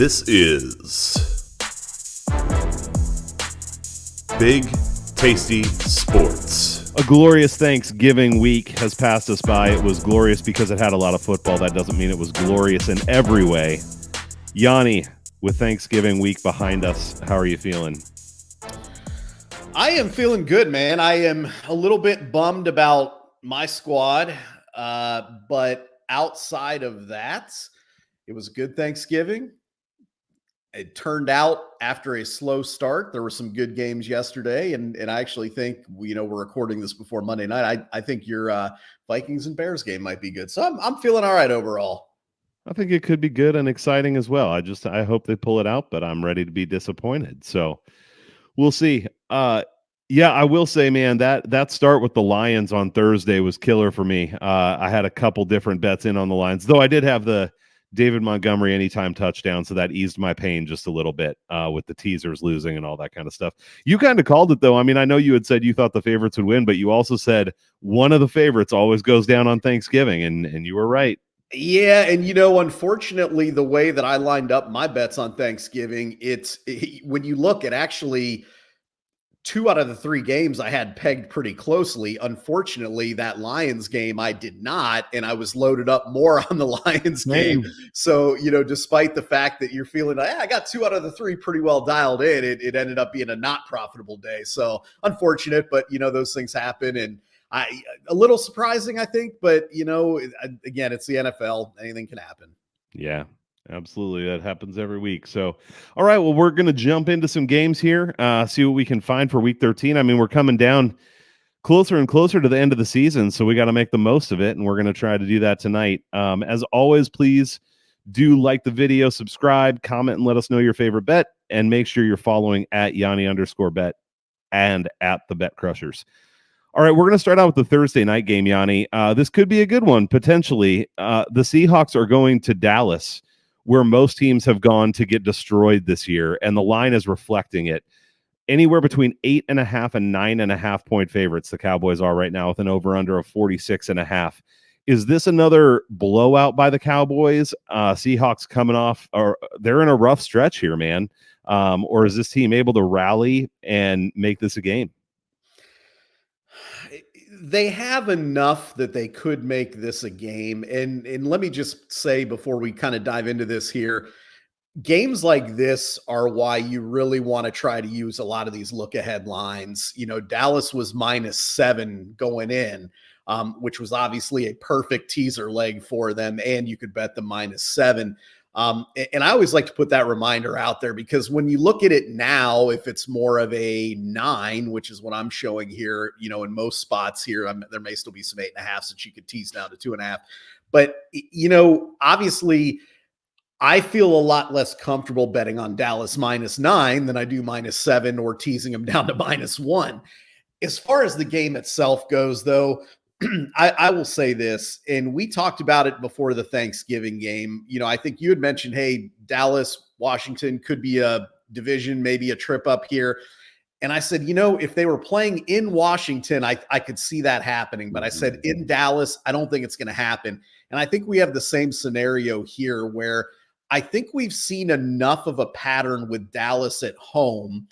This is Big Tasty Sports. A glorious Thanksgiving week has passed us by. It was glorious because it had a lot of football. That doesn't mean it was glorious in every way. Yanni, with Thanksgiving week behind us, how are you feeling? I am feeling good, man. I am a little bit bummed about my squad, but outside of that, it was a good Thanksgiving. It turned out after a slow start. There were some good games yesterday, and I actually think we're recording this before Monday night. I think your Vikings and Bears game might be good, so I'm feeling all right overall. I think it could be good and exciting as well. I hope they pull it out, but I'm ready to be disappointed. So we'll see. Yeah, I will say, man, that start with the Lions on Thursday was killer for me. I had a couple different bets in on the Lions, though I did have the David Montgomery anytime touchdown, so that eased my pain just a little bit with the teasers losing and all that kind of stuff. You kind of called it, though. I mean, I know you had said you thought the favorites would win, but you also said one of the favorites always goes down on Thanksgiving, and you were right. Yeah, and unfortunately, the way that I lined up my bets on Thanksgiving, when you look at actually 2 out of the 3 games I had pegged pretty closely. Unfortunately, that Lions game I did not, and I was loaded up more on the Lions game. So, despite the fact that you're feeling like, I got 2 out of the 3 pretty well dialed in, it ended up being a not profitable day. So unfortunate, but those things happen, and a little surprising, I think, but again, it's the NFL. Anything can happen. Yeah. Absolutely. That happens every week. So, all right. Well, we're going to jump into some games here, see what we can find for week 13. I mean, we're coming down closer and closer to the end of the season, so we got to make the most of it, and we're going to try to do that tonight. As always, please do like the video, subscribe, comment, and let us know your favorite bet, and make sure you're following at Yanni_bet and at the Bet Crushers. All right, we're going to start out with the Thursday night game, Yanni. This could be a good one, potentially. The Seahawks are going to Dallas, where most teams have gone to get destroyed this year, and the line is reflecting it. Anywhere between 8.5 and 9.5 point favorites, the Cowboys are right now, with an over-under of 46.5. Is this another blowout by the Cowboys? Seahawks coming off, or they're in a rough stretch here, man. Or is this team able to rally and make this a game? They have enough that they could make this a game. And let me just say before we kind of dive into this here, games like this are why you really want to try to use a lot of these look ahead lines. Dallas was -7 going in, which was obviously a perfect teaser leg for them. And you could bet the -7. And I always like to put that reminder out there, because when you look at it now, if it's more of a 9, which is what I'm showing here, in most spots here, there may still be some 8.5 that you could tease down to 2.5. But, obviously I feel a lot less comfortable betting on Dallas -9 than I do -7 or teasing them down to -1. As far as the game itself goes, though, I will say this, and we talked about it before the Thanksgiving game. I think you had mentioned, hey, Dallas, Washington could be a division, maybe a trip up here. And I said, if they were playing in Washington, I could see that happening. But I said, in Dallas, I don't think it's going to happen. And I think we have the same scenario here, where I think we've seen enough of a pattern with Dallas at home,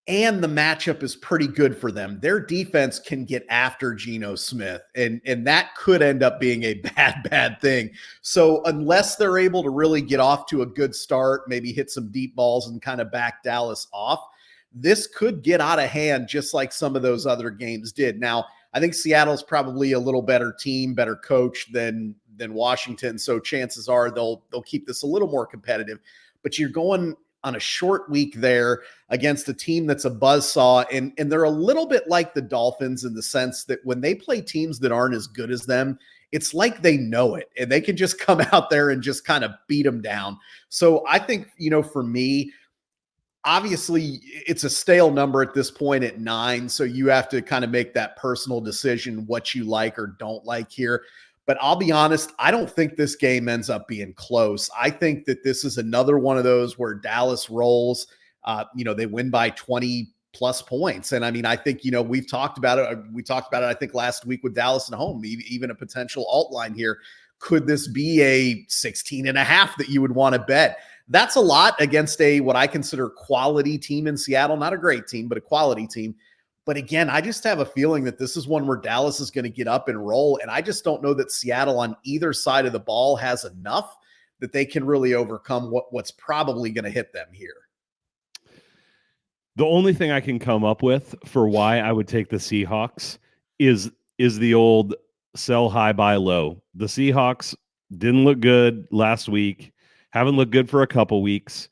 and the matchup is pretty good for them. Their defense can get after Geno Smith, and that could end up being a bad thing. So unless they're able to really get off to a good start, maybe hit some deep balls and kind of back Dallas off, this could get out of hand just like some of those other games did. Now, I think Seattle's probably a little better team, better coach than Washington, so chances are they'll keep this a little more competitive. But you're going on a short week there against a team that's a buzzsaw, and they're a little bit like the Dolphins in the sense that when they play teams that aren't as good as them, it's like they know it, and they can just come out there and just kind of beat them down. So I think, for me, obviously it's a stale number at this point at 9, so you have to kind of make that personal decision what you like or don't like here. But I'll be honest, I don't think this game ends up being close. I think that this is another one of those where Dallas rolls. They win by 20 plus points. And I mean, I think, we've talked about it. We talked about it, I think, last week with Dallas at home, even a potential alt line here. Could this be a 16.5 that you would want to bet? That's a lot against what I consider quality team in Seattle. Not a great team, but a quality team. But again, I just have a feeling that this is one where Dallas is going to get up and roll. And I just don't know that Seattle on either side of the ball has enough that they can really overcome what's probably going to hit them here. The only thing I can come up with for why I would take the Seahawks is the old sell high, buy low. The Seahawks didn't look good last week, haven't looked good for a couple weeks.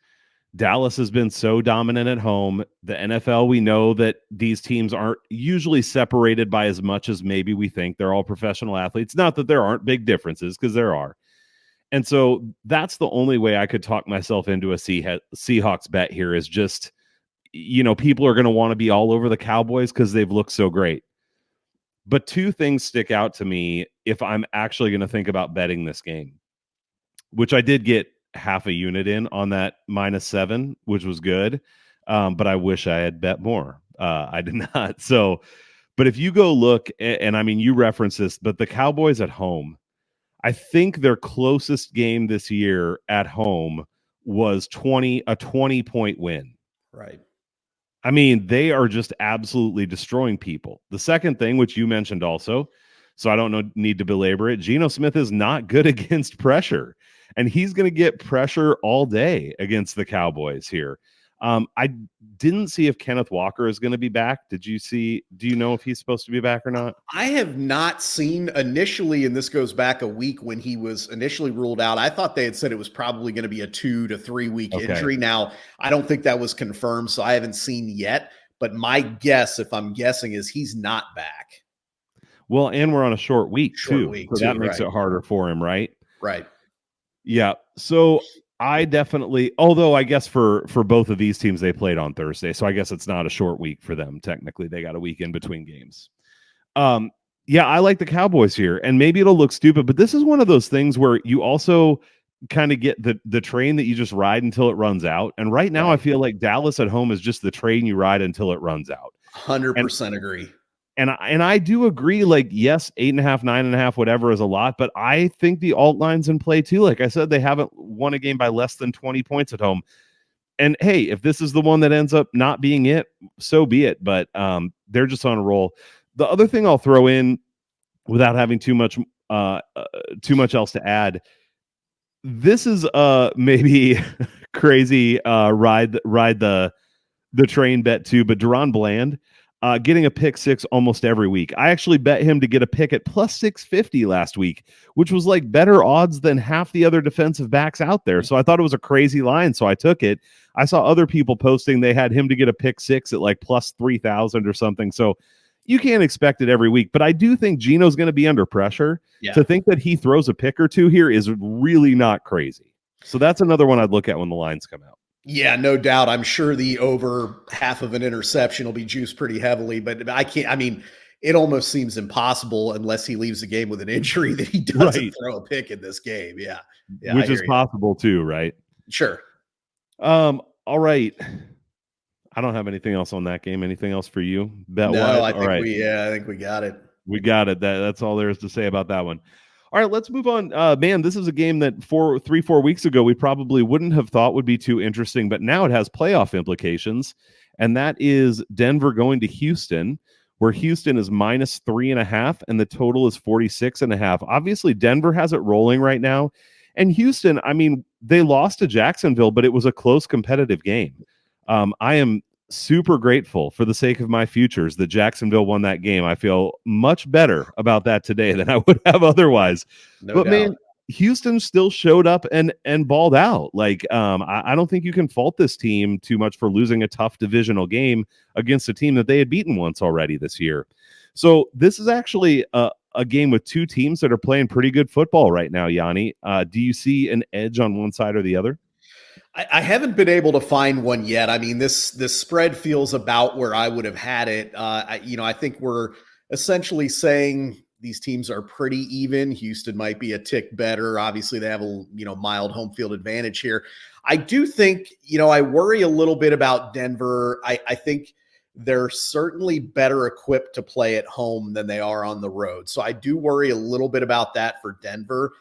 Dallas has been so dominant at home. The NFL, we know that these teams aren't usually separated by as much as maybe we think. They're all professional athletes. Not that there aren't big differences, because there are. And so that's the only way I could talk myself into a Seahawks bet here, is just, people are going to want to be all over the Cowboys because they've looked so great. But two things stick out to me if I'm actually going to think about betting this game, which I did get half a unit in on that -7, which was good. But I wish I had bet more. I did not. So, but if you go look, and I mean, you referenced this, but the Cowboys at home, I think their closest game this year at home was a 20-point win. Right. I mean, they are just absolutely destroying people. The second thing, which you mentioned also, so I don't need to belabor it, Geno Smith is not good against pressure, and he's going to get pressure all day against the Cowboys here. I didn't see if Kenneth Walker is going to be back. Do you know if he's supposed to be back or not? I have not seen initially, and this goes back a week when he was initially ruled out. I thought they had said it was probably going to be a 2 to 3 week injury. Now, I don't think that was confirmed, so I haven't seen yet. But my guess, if I'm guessing, is he's not back. Well, and we're on a short week too, so that makes right. it harder for him, right? Right. Yeah. So I definitely, although I guess for both of these teams, they played on Thursday, so I guess it's not a short week for them. Technically, they got a week in between games. Yeah, I like the Cowboys here, and maybe it'll look stupid, but this is one of those things where you also kind of get the train that you just ride until it runs out. And right now, I feel like Dallas at home is just the train you ride until it runs out. 100% agree. And I do agree, like, yes, 8.5, 9.5, whatever is a lot, but I think the alt line's in play too. Like I said, they haven't won a game by less than 20 points at home. And hey, if this is the one that ends up not being it, so be it. But they're just on a roll. The other thing I'll throw in, without having too much else to add, this is maybe crazy ride the train bet too, but Deron Bland getting a pick six almost every week. I actually bet him to get a pick at plus 650 last week, which was like better odds than half the other defensive backs out there. So I thought it was a crazy line, so I took it. I saw other people posting they had him to get a pick six at like plus 3,000 or something. So you can't expect it every week, but I do think Geno's going to be under pressure. Yeah. To think that he throws a pick or two here is really not crazy. So that's another one I'd look at when the lines come out. Yeah, no doubt. I'm sure the over half of an interception will be juiced pretty heavily, but it almost seems impossible unless he leaves the game with an injury that he doesn't throw a pick in this game. Yeah. Which is possible too, right? Sure. All right. I don't have anything else on that game. Anything else for you? I think we got it. We got it. That's all there is to say about that one. All right, let's move on. Man, this is a game that 4 weeks ago we probably wouldn't have thought would be too interesting, but now it has playoff implications, and that is Denver going to Houston, where Houston is -3.5, and the total is 46.5. Obviously, Denver has it rolling right now, and Houston, I mean, they lost to Jacksonville, but it was a close competitive game. I am super grateful for the sake of my futures that Jacksonville won that game. I feel much better about that today than I would have otherwise. No but doubt. Man, Houston still showed up and balled out. Like, I don't think you can fault this team too much for losing a tough divisional game against a team that they had beaten once already this year. So this is actually a game with two teams that are playing pretty good football right now, Yanni. Do you see an edge on one side or the other? I haven't been able to find one yet. I mean, this spread feels about where I would have had it. I think we're essentially saying these teams are pretty even. Houston might be a tick better. Obviously, they have a mild home field advantage here. I do think, I worry a little bit about Denver. I think they're certainly better equipped to play at home than they are on the road. So I do worry a little bit about that for Denver.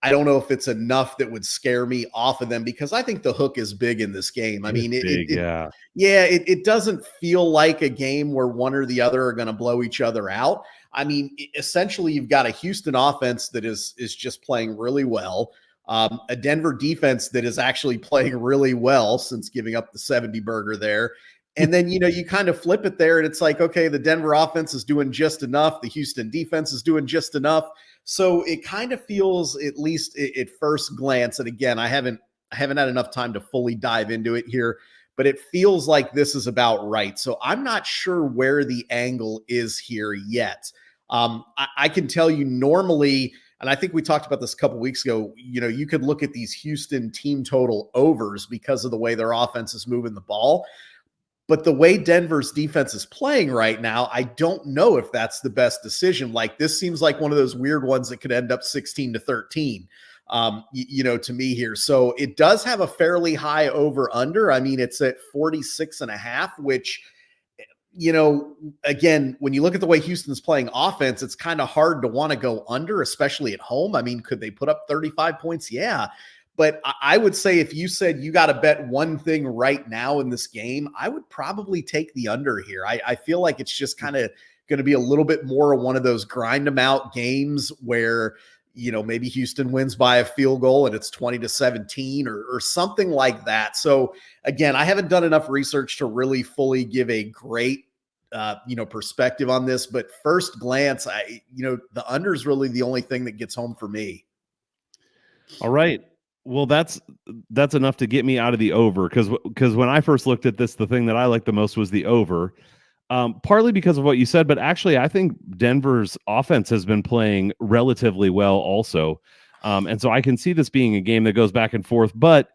I don't know if it's enough that would scare me off of them because I think the hook is big in this game. I mean, It's big, yeah. yeah, it doesn't feel like a game where one or the other are going to blow each other out. I mean, essentially, you've got a Houston offense that is just playing really well, a Denver defense that is actually playing really well since giving up the 70 burger there. And then, you kind of flip it there and it's like, okay, the Denver offense is doing just enough. The Houston defense is doing just enough. So it kind of feels, at least at first glance, and again, I haven't had enough time to fully dive into it here, but it feels like this is about right. So I'm not sure where the angle is here yet. I can tell you normally, and I think we talked about this a couple weeks ago, you could look at these Houston team total overs because of the way their offense is moving the ball. But the way Denver's defense is playing right now, I don't know if that's the best decision. Like, this seems like one of those weird ones that could end up 16-13, to me here. So it does have a fairly high over under. I mean, it's at 46.5, which, again, when you look at the way Houston's playing offense, it's kind of hard to want to go under, especially at home. I mean, could they put up 35 points? Yeah. But I would say if you said you got to bet one thing right now in this game, I would probably take the under here. I feel like it's just kind of going to be a little bit more of one of those grind them out games where, maybe Houston wins by a field goal and it's 20-17 or something like that. So again, I haven't done enough research to really fully give a great perspective on this, but first glance, the under is really the only thing that gets home for me. All right. Well, that's enough to get me out of the over because when I first looked at this, the thing that I liked the most was the over, partly because of what you said, but actually I think Denver's offense has been playing relatively well also, and so I can see this being a game that goes back and forth, but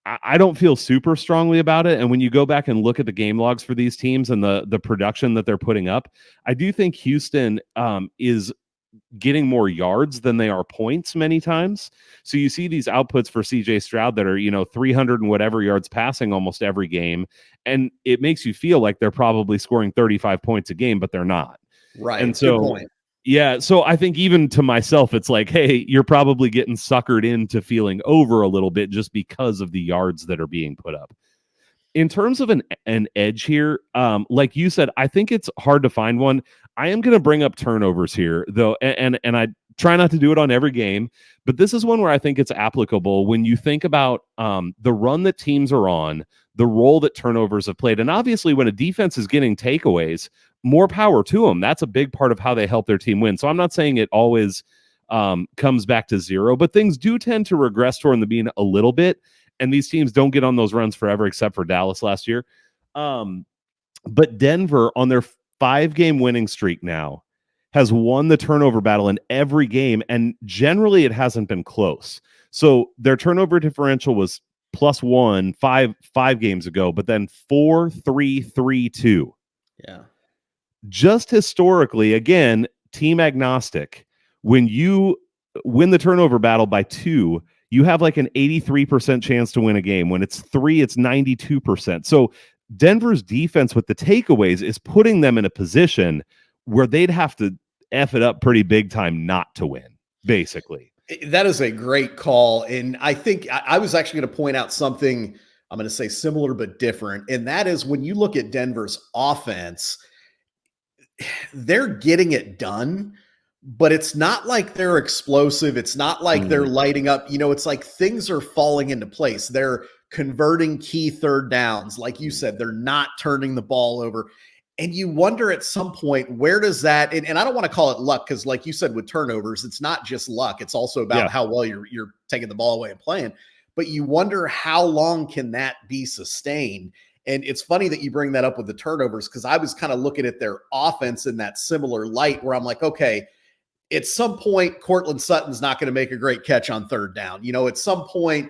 I don't feel super strongly about it. And when you go back and look at the game logs for these teams and the production that they're putting up, I do think Houston is getting more yards than they are points many times. So you see these outputs for CJ Stroud that are, 300 and whatever yards passing almost every game. And it makes you feel like they're probably scoring 35 points a game, but they're not. Right. And so, good point. Yeah. So I think even to myself, it's like, hey, you're probably getting suckered into feeling over a little bit just because of the yards that are being put up. In terms of an edge here, like you said, I think it's hard to find one. I am going to bring up turnovers here, though, and I try not to do it on every game, but this is one where I think it's applicable when you think about the run that teams are on, the role that turnovers have played, and obviously when a defense is getting takeaways, more power to them. That's a big part of how they help their team win. So I'm not saying it always comes back to zero, but things do tend to regress toward the mean a little bit. And these teams don't get on those runs forever, except for Dallas last year. But Denver, on their 5-game winning streak now, has won the turnover battle in every game, and generally it hasn't been close. So their turnover differential was +1 five games ago, but then 4-3-3-2. Yeah. Just historically, again, team agnostic, when you win the turnover battle by 2, you have like an 83% chance to win a game. When it's 3, it's 92%. So Denver's defense with the takeaways is putting them in a position where they'd have to F it up pretty big time not to win, basically. That is a great call. And I think I was actually going to point out something, I'm going to say similar but different. And that is when you look at Denver's offense, they're getting it done, but it's not like they're explosive. It's not like they're lighting up. It's like things are falling into place. They're converting key third downs. Like you said, they're not turning the ball over. And you wonder at some point, where does that, and I don't want to call it luck, because like you said, with turnovers, it's not just luck. It's also about how well you're taking the ball away and playing. But you wonder how long can that be sustained? And it's funny that you bring that up with the turnovers, because I was kind of looking at their offense in that similar light where I'm like, okay, at some point, Cortland Sutton's not going to make a great catch on third down. At some point,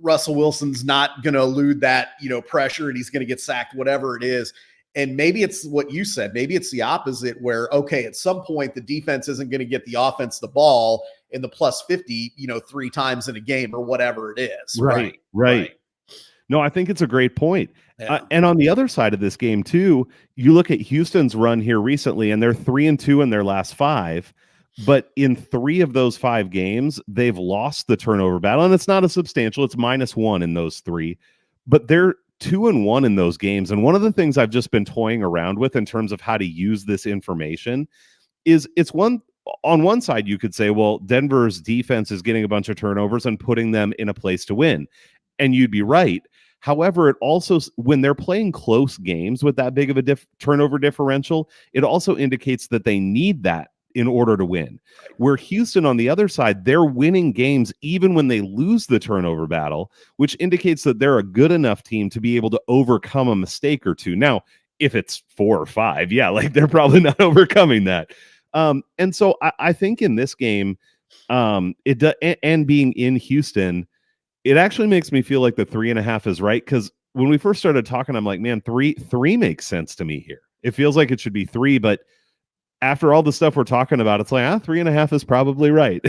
Russell Wilson's not going to elude that, pressure, and he's going to get sacked, whatever it is. And maybe it's what you said. Maybe it's the opposite where, okay, at some point, the defense isn't going to get the offense the ball in the +50, 3 times in a game or whatever it is. Right. No, I think it's a great point. Yeah. And on the other side of this game, too, you look at Houston's run here recently, and they're 3-2 in their last 5. But in 3 of those 5 games, they've lost the turnover battle, and it's not a substantial. It's -1 in those 3, but they're 2-1 in those games. And one of the things I've just been toying around with in terms of how to use this information is on one side you could say, well, Denver's defense is getting a bunch of turnovers and putting them in a place to win. And you'd be right. However, it also, when they're playing close games with that big of a turnover differential, it also indicates that they need that in order to win. Where Houston, on the other side, they're winning games even when they lose the turnover battle, which indicates that they're a good enough team to be able to overcome a mistake or two. Now, if it's 4 or 5, yeah, like they're probably not overcoming that. And so I think in this game, and being in Houston, it actually makes me feel like the 3.5 is right, because when we first started talking, I'm like, man, three makes sense to me here. It feels like it should be 3, but after all the stuff we're talking about, it's like 3.5 is probably right.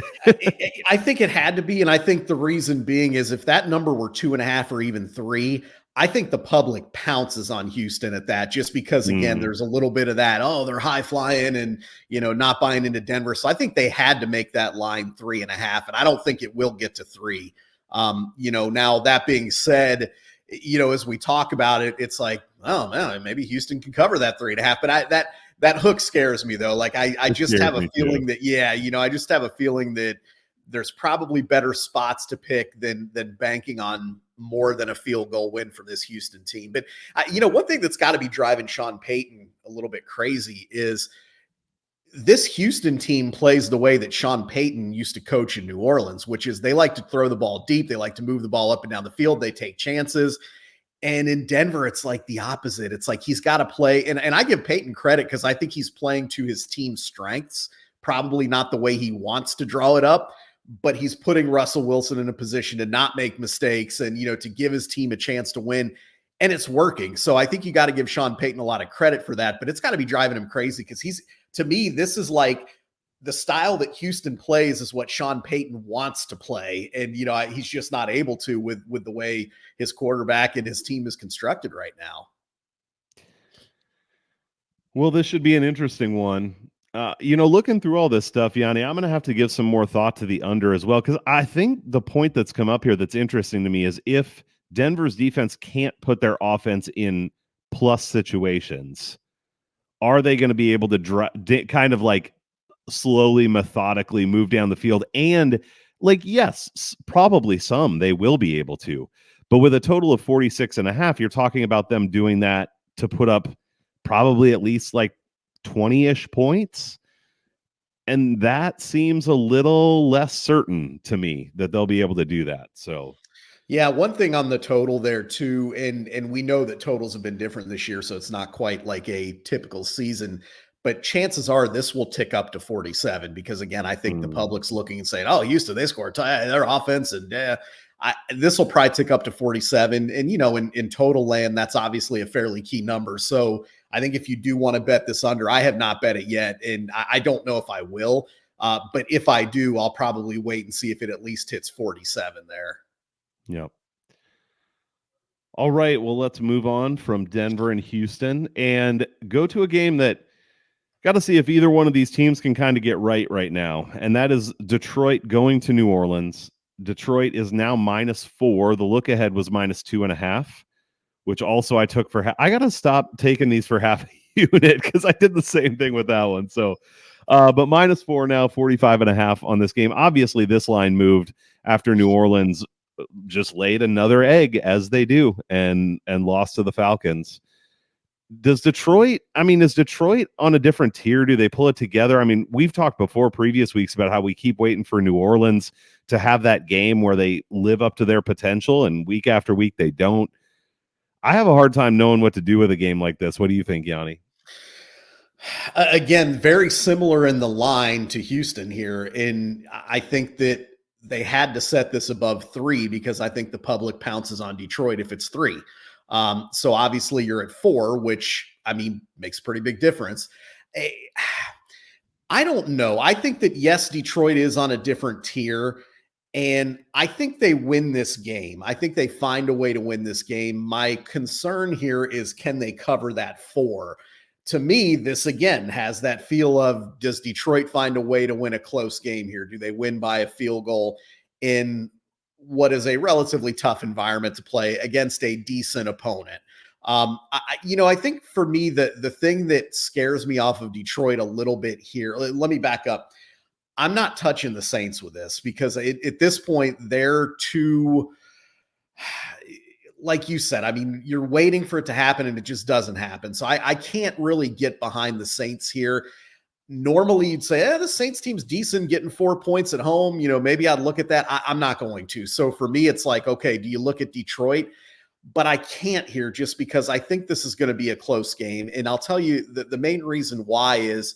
I think it had to be, and I think the reason being is if that number were 2.5 or even 3, I think the public pounces on Houston at that, just because again, there's a little bit of that, oh, they're high flying and not buying into Denver. So I think they had to make that line 3.5, and I don't think it will get to 3. Now that being said, as we talk about it, it's like, oh man, maybe Houston can cover that 3.5, but that hook scares me though. Like I just have a feeling that, I just have a feeling that there's probably better spots to pick than banking on more than a field goal win from this Houston team. But one thing that's got to be driving Sean Payton a little bit crazy is this Houston team plays the way that Sean Payton used to coach in New Orleans, which is they like to throw the ball deep. They like to move the ball up and down the field. They take chances. And in Denver, it's like the opposite. It's like he's got to play. And I give Peyton credit because I think he's playing to his team's strengths, probably not the way he wants to draw it up, but he's putting Russell Wilson in a position to not make mistakes and, to give his team a chance to win. And it's working. So I think you got to give Sean Payton a lot of credit for that, but it's got to be driving him crazy because to me, this is like the style that Houston plays is what Sean Payton wants to play. And, he's just not able to with the way his quarterback and his team is constructed right now. Well, this should be an interesting one. Looking through all this stuff, Yanni, I'm going to have to give some more thought to the under as well, because I think the point that's come up here that's interesting to me is if Denver's defense can't put their offense in plus situations, are they going to be able to kind of like slowly, methodically move down the field? And like, yes, probably some they will be able to, but with a total of 46.5, you're talking about them doing that to put up probably at least like 20-ish points. And that seems a little less certain to me that they'll be able to do that. So yeah, one thing on the total there too, and we know that totals have been different this year, so it's not quite like a typical season, but chances are this will tick up to 47 because again, I think the public's looking and saying, "Oh, Houston, they scored their offense," and this will probably tick up to 47. And in total land, that's obviously a fairly key number. So I think if you do want to bet this under, I have not bet it yet, and I don't know if I will, but if I do, I'll probably wait and see if it at least hits 47 there. Yep. All right. Well, let's move on from Denver and Houston and go to a game that got to see if either one of these teams can kind of get right now. And that is Detroit going to New Orleans. Detroit is now -4. The look ahead was -2.5, which also I took for I got to stop taking these for half a unit because I did the same thing with that one. So, but -4 now, 45.5 on this game. Obviously, this line moved after New Orleans just laid another egg as they do and lost to the Falcons. Is Detroit on a different tier? Do they pull it together? I mean, we've talked before previous weeks about how we keep waiting for New Orleans to have that game where they live up to their potential, and week after week they don't. I have a hard time knowing what to do with a game like this. What do you think, Yanni? Again, very similar in the line to Houston here. And I think that they had to set this above 3 because I think the public pounces on Detroit if it's 3. So obviously you're at 4, which makes a pretty big difference. I don't know. I think that yes, Detroit is on a different tier, and I think they win this game. I think they find a way to win this game. My concern here is, can they cover that 4? to me, this again has that feel of, does Detroit find a way to win a close game here? Do they win by a field goal in what is a relatively tough environment to play against a decent opponent? I think for me, the thing that scares me off of Detroit a little bit here, let me back up. I'm not touching the Saints with this because at this point, they're too, like you said, I mean, you're waiting for it to happen and it just doesn't happen. So I can't really get behind the Saints here. Normally you'd say, the Saints team's decent, getting 4 points at home. Maybe I'd look at that. I'm not going to. So for me, it's like, okay, do you look at Detroit? But I can't here just because I think this is going to be a close game. And I'll tell you that the main reason why is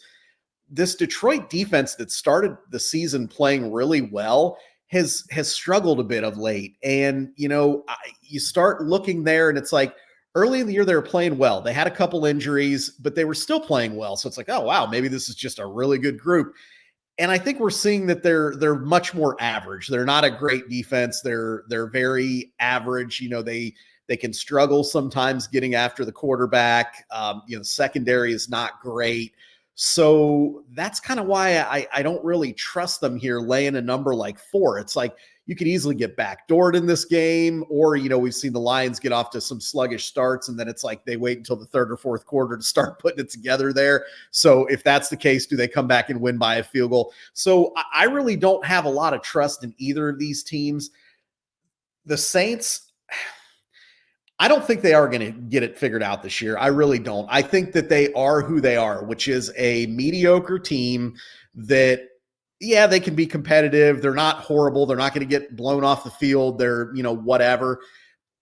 this Detroit defense that started the season playing really well has struggled a bit of late. And, you start looking there and it's like early in the year, they were playing well. They had a couple injuries, but they were still playing well. So it's like, oh, wow, maybe this is just a really good group. And I think we're seeing that they're much more average. They're not a great defense. They're very average. They can struggle sometimes getting after the quarterback. Secondary is not great. So that's kind of why I don't really trust them here laying a number like 4. It's like you could easily get backdoored in this game, or, we've seen the Lions get off to some sluggish starts, and then it's like they wait until the third or fourth quarter to start putting it together there. So if that's the case, do they come back and win by a field goal? So I really don't have a lot of trust in either of these teams. The Saints, I don't think they are going to get it figured out this year. I really don't. I think that they are who they are, which is a mediocre team that, yeah, they can be competitive. They're not horrible. They're not going to get blown off the field. They're, whatever.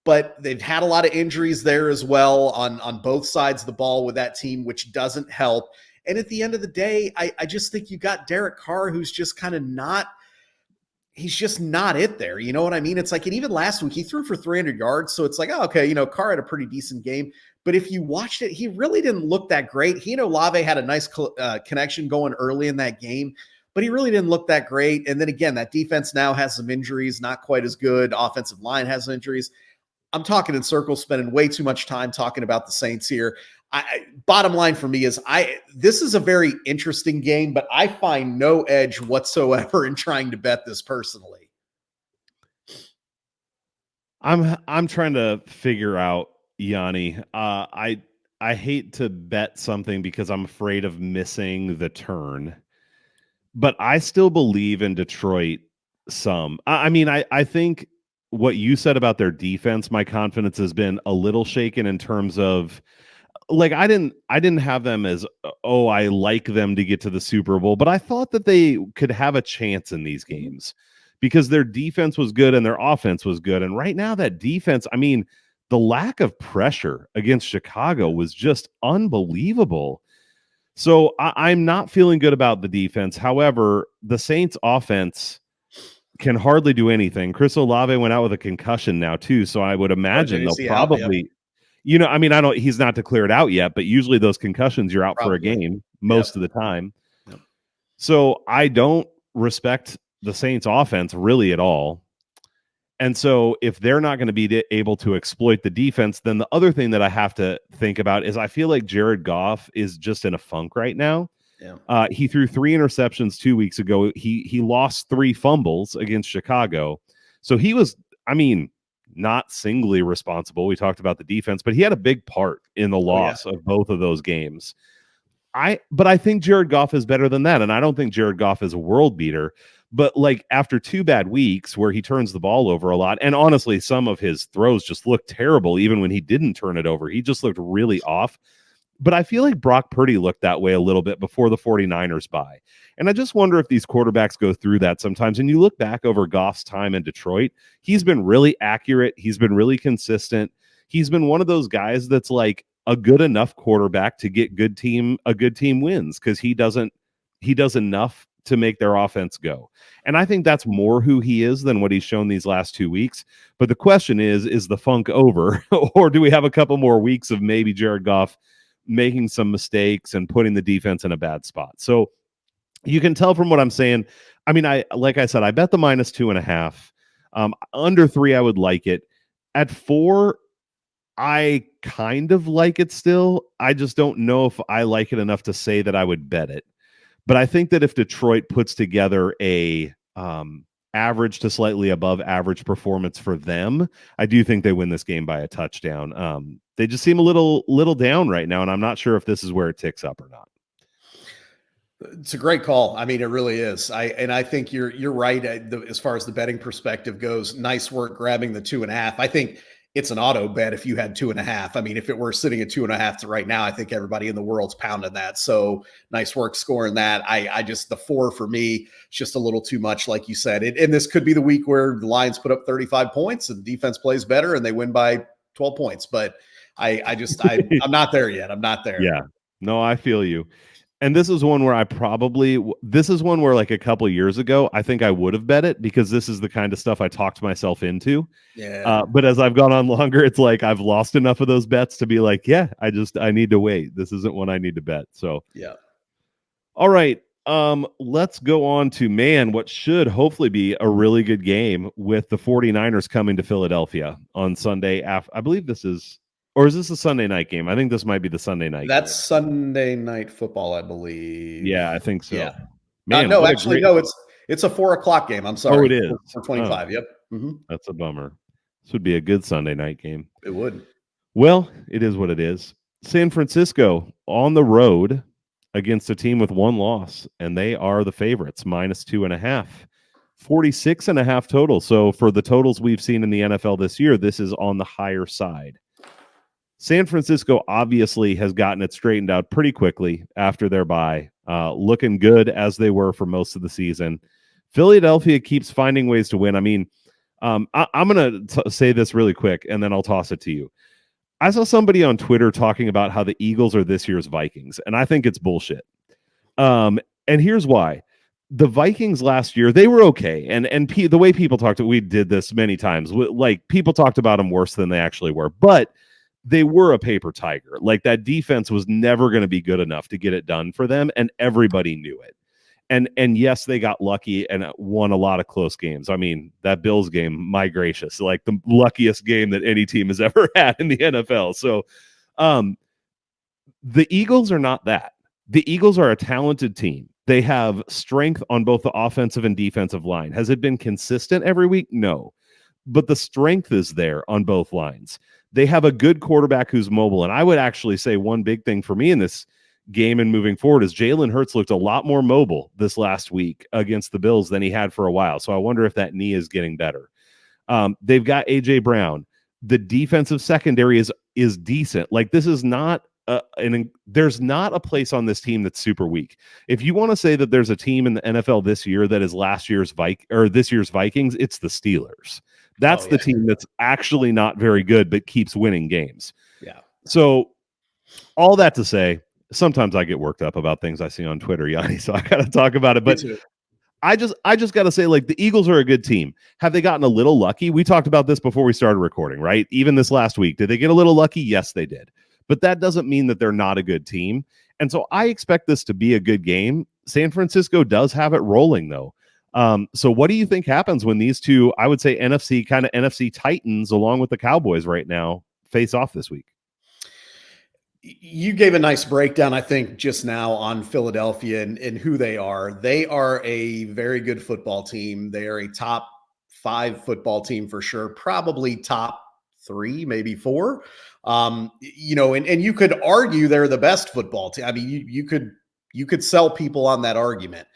But they've had a lot of injuries there as well on both sides of the ball with that team, which doesn't help. And at the end of the day, I just think you got Derek Carr, who's just kind of not – he's just not it there. You know what I mean? It's like, and even last week he threw for 300 yards. So it's like, oh, okay, Carr had a pretty decent game. But if you watched it, he really didn't look that great. He and Olave had a nice connection going early in that game, but he really didn't look that great. And then again, that defense now has some injuries, not quite as good. Offensive line has injuries. I'm talking in circles, spending way too much time talking about the Saints here. Bottom line for me is this is a very interesting game, but I find no edge whatsoever in trying to bet this personally. I'm trying to figure out, Yanni. I hate to bet something because I'm afraid of missing the turn, but I still believe in Detroit some. I think what you said about their defense, my confidence has been a little shaken in terms of, like, I didn't have them as, I like them to get to the Super Bowl, but I thought that they could have a chance in these games because their defense was good and their offense was good. And right now that defense, the lack of pressure against Chicago was just unbelievable. So I'm not feeling good about the defense. However, the Saints offense can hardly do anything. Chris Olave went out with a concussion now too. So I would imagine they'll probably, he's not declared out yet, but usually those concussions, you're out for a game most of the time. Yep. So I don't respect the Saints offense really at all. And so if they're not going to be able to exploit the defense, then the other thing that I have to think about is I feel like Jared Goff is just in a funk right now. Yeah. He threw 3 interceptions 2 weeks ago. He lost 3 fumbles against Chicago. So he was, not singly responsible. We talked about the defense, but he had a big part in the loss of both of those games. But I think Jared Goff is better than that. And I don't think Jared Goff is a world beater, but like after 2 bad weeks where he turns the ball over a lot, and honestly, some of his throws just looked terrible. Even when he didn't turn it over, he just looked really off. But I feel like Brock Purdy looked that way a little bit before the 49ers bye. And I just wonder if these quarterbacks go through that sometimes. And you look back over Goff's time in Detroit, he's been really accurate. He's been really consistent. He's been one of those guys that's like a good enough quarterback to get a good team wins because he does enough to make their offense go. And I think that's more who he is than what he's shown these last 2 weeks. But the question is the funk over? Or do we have a couple more weeks of maybe Jared Goff making some mistakes and putting the defense in a bad spot? So you can tell from what I'm saying. Like I said, I bet the -2.5. Under 3, I would like it. At 4, I kind of like it still. I just don't know if I like it enough to say that I would bet it. But I think that if Detroit puts together a average to slightly above average performance for them, I do think they win this game by a touchdown. They just seem a little down right now, and I'm not sure if this is where it ticks up or not. It's a great call. I mean, it really is. I think you're right as far as the betting perspective goes. Nice work grabbing the 2.5. I think it's an auto bet if you had 2.5. I mean, if it were sitting at 2.5 to right now, I think everybody in the world's pounding that. So nice work scoring that. I just, the 4 for me, it's just a little too much, like you said. And this could be the week where the Lions put up 35 points and the defense plays better and they win by 12 points. But I'm not there yet. I'm not there. Yeah. No, I feel you. And this is one where this is one where like a couple years ago, I think I would have bet it because this is the kind of stuff I talked myself into. Yeah. But as I've gone on longer, it's like I've lost enough of those bets to be like, yeah, I need to wait. This isn't one I need to bet. So, yeah. All right. Let's go on to what should hopefully be a really good game with the 49ers coming to Philadelphia on Sunday. I believe this is. Or is this a Sunday night game? I think this might be the Sunday night That's game. Sunday Night Football, I believe. Yeah, I think so. Yeah. No, it's a 4:00 game. I'm sorry. Oh, it is. 4:25. Yep. Mm-hmm. That's a bummer. This would be a good Sunday night game. It would. Well, it is what it is. San Francisco on the road against a team with 1 loss, and they are the favorites, -2.5. 46.5 total. So for the totals we've seen in the NFL this year, this is on the higher side. San Francisco obviously has gotten it straightened out pretty quickly after their bye, looking good as they were for most of the season. Philadelphia keeps finding ways to win. I mean, I'm going to say this really quick, and then I'll toss it to you. I saw somebody on Twitter talking about how the Eagles are this year's Vikings, and I think it's bullshit. And here's why. The Vikings last year, they were okay. And the way people talked, we did this many times. Like, people talked about them worse than they actually were. But they were a paper tiger. Like, that defense was never going to be good enough to get it done for them, and everybody knew it. And yes, they got lucky and won a lot of close games. I mean, that Bills game, my gracious, like the luckiest game that any team has ever had in the NFL. So the Eagles are not that. The Eagles are a talented team. They have strength on both the offensive and defensive line. Has it been consistent every week? No. But the strength is there on both lines. They have a good quarterback who's mobile. And I would actually say one big thing for me in this game and moving forward is Jalen Hurts looked a lot more mobile this last week against the Bills than he had for a while. So I wonder if that knee is getting better. They've got A.J. Brown. The defensive secondary is decent. Like, this is not there's not a place on this team that's super weak. If you want to say that there's a team in the NFL this year that is this year's Vikings, it's the Steelers. That's the team that's actually not very good but keeps winning games. Yeah. So all that to say, sometimes I get worked up about things I see on Twitter, Yanni, so I got to talk about it. But I just got to say, like, the Eagles are a good team. Have they gotten a little lucky? We talked about this before we started recording, right? Even this last week. Did they get a little lucky? Yes, they did. But that doesn't mean that they're not a good team. And so I expect this to be a good game. San Francisco does have it rolling, though. So what do you think happens when these two, I would say NFC Titans, along with the Cowboys right now, face off this week? You gave a nice breakdown, I think, just now on Philadelphia and who they are. They are a very good football team. They are a top 5 football team for sure, probably top 3, maybe 4. And you could argue they're the best football team. I mean, you could sell people on that argument.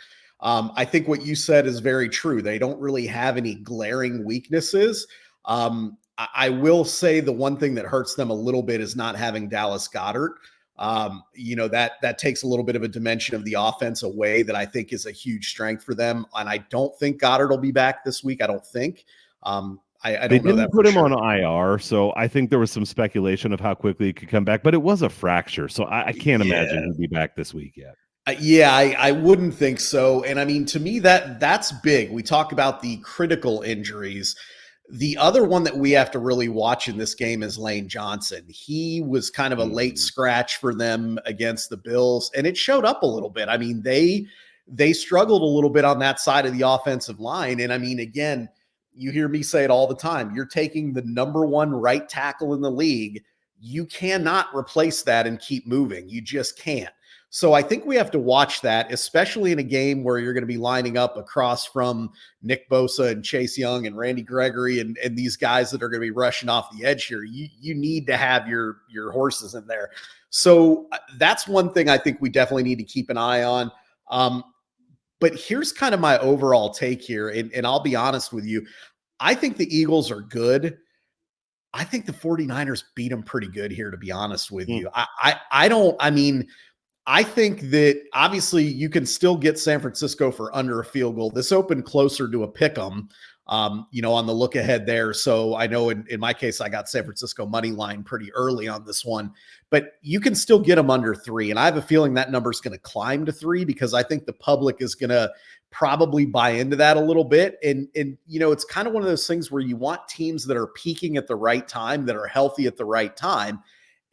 I think what you said is very true. They don't really have any glaring weaknesses. I will say the one thing that hurts them a little bit is not having Dallas Goedert. That takes a little bit of a dimension of the offense away that I think is a huge strength for them. And I don't think Goddard will be back this week. I don't think. I don't know that. They didn't put him on IR, so I think there was some speculation of how quickly he could come back, but it was a fracture, so I can't imagine he'll be back this week yet. I wouldn't think so. And I mean, to me, that's big. We talk about the critical injuries. The other one that we have to really watch in this game is Lane Johnson. He was kind of a late scratch for them against the Bills, and it showed up a little bit. I mean, they struggled a little bit on that side of the offensive line. And I mean, again, you hear me say it all the time. You're taking the number 1 right tackle in the league you cannot replace that and keep moving. You just can't. So I think we have to watch that, especially in a game where you're going to be lining up across from Nick Bosa and Chase Young and Randy Gregory and these guys that are going to be rushing off the edge here. You need to have your horses in there. So that's one thing I think we definitely need to keep an eye on. But here's kind of my overall take here, and I'll be honest with you. I think the Eagles are good. I think the 49ers beat them pretty good here, to be honest with you. I think that obviously you can still get San Francisco for under a field goal. This opened closer to a pick 'em, on the look ahead there. So I know in my case, I got San Francisco money line pretty early on this one, but you can still get them under 3. And I have a feeling that number is going to climb to 3 because I think the public is going to probably buy into that a little bit. And it's kind of one of those things where you want teams that are peaking at the right time, that are healthy at the right time.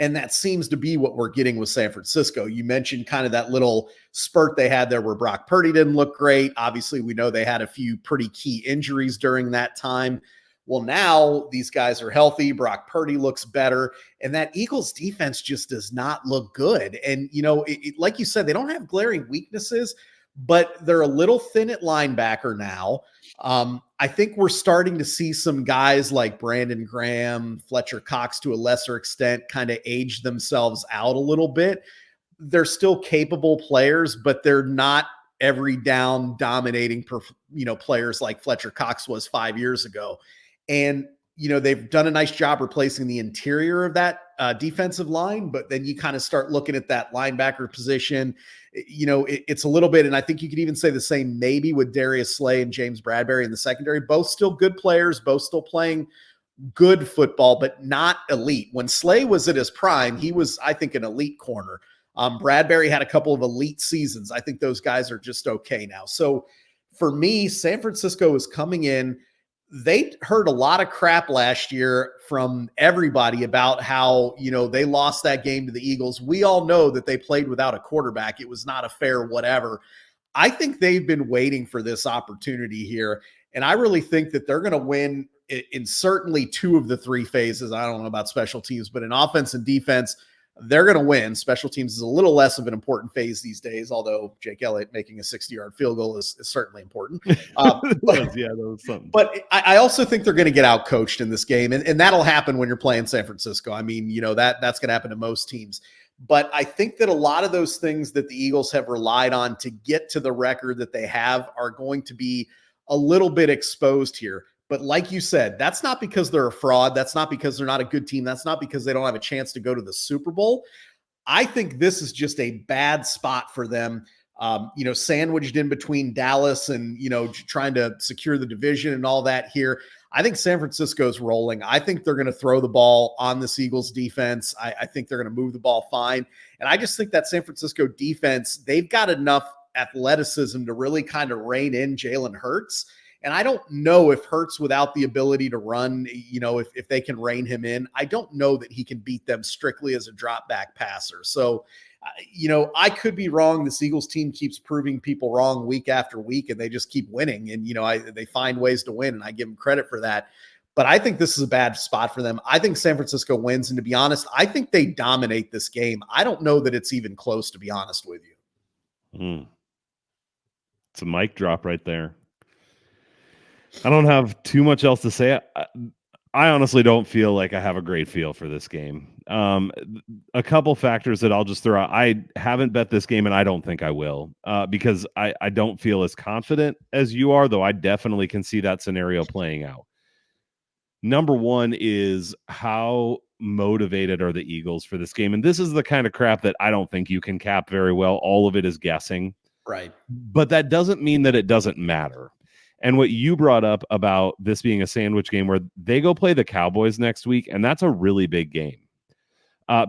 And that seems to be what we're getting with San Francisco. You mentioned kind of that little spurt they had there where Brock Purdy didn't look great. Obviously, we know they had a few pretty key injuries during that time. Well, now these guys are healthy. Brock Purdy looks better. And that Eagles defense just does not look good. And, like you said, they don't have glaring weaknesses, but they're a little thin at linebacker now. I think we're starting to see some guys like Brandon Graham, Fletcher Cox to a lesser extent kind of age themselves out a little bit. They're still capable players, but they're not every down dominating, players like Fletcher Cox was 5 years ago. And, they've done a nice job replacing the interior of that defensive line, but then you kind of start looking at that linebacker position. It's a little bit, and I think you could even say the same maybe with Darius Slay and James Bradbury in the secondary, both still good players, both still playing good football, but not elite. When Slay was at his prime, he was, I think, an elite corner. Bradbury had a couple of elite seasons. I think those guys are just okay now. So for me, San Francisco is coming in. They heard a lot of crap last year from everybody about how, they lost that game to the Eagles. We all know that they played without a quarterback. It was not a fair whatever. I think they've been waiting for this opportunity here. And I really think that they're going to win in certainly 2 of the 3 phases. I don't know about special teams, but in offense and defense, they're going to win. Special teams is a little less of an important phase these days, although Jake Elliott making a 60-yard field goal is certainly important. That was something. But I also think they're going to get out coached in this game, and that'll happen when you're playing San Francisco. I mean, that's going to happen to most teams. But I think that a lot of those things that the Eagles have relied on to get to the record that they have are going to be a little bit exposed here. But like you said, that's not because they're a fraud. That's not because they're not a good team. That's not because they don't have a chance to go to the Super Bowl. I think this is just a bad spot for them, sandwiched in between Dallas and, trying to secure the division and all that here. I think San Francisco's rolling. I think they're going to throw the ball on this Eagles defense. I think they're going to move the ball fine. And I just think that San Francisco defense, they've got enough athleticism to really kind of rein in Jalen Hurts. And I don't know if Hurts, without the ability to run, if they can rein him in, I don't know that he can beat them strictly as a drop back passer. So, I could be wrong. This Eagles team keeps proving people wrong week after week, and they just keep winning. And, they find ways to win, and I give them credit for that. But I think this is a bad spot for them. I think San Francisco wins. And to be honest, I think they dominate this game. I don't know that it's even close, to be honest with you. It's a mic drop right there. I don't have too much else to say. I honestly don't feel like I have a great feel for this game. A couple factors that I'll just throw out. I haven't bet this game, and I don't think I will, because I don't feel as confident as you are, though I definitely can see that scenario playing out. Number one is how motivated are the Eagles for this game? And this is the kind of crap that I don't think you can cap very well. All of it is guessing. Right. But that doesn't mean that it doesn't matter. And what you brought up about this being a sandwich game where they go play the Cowboys next week, and that's a really big game.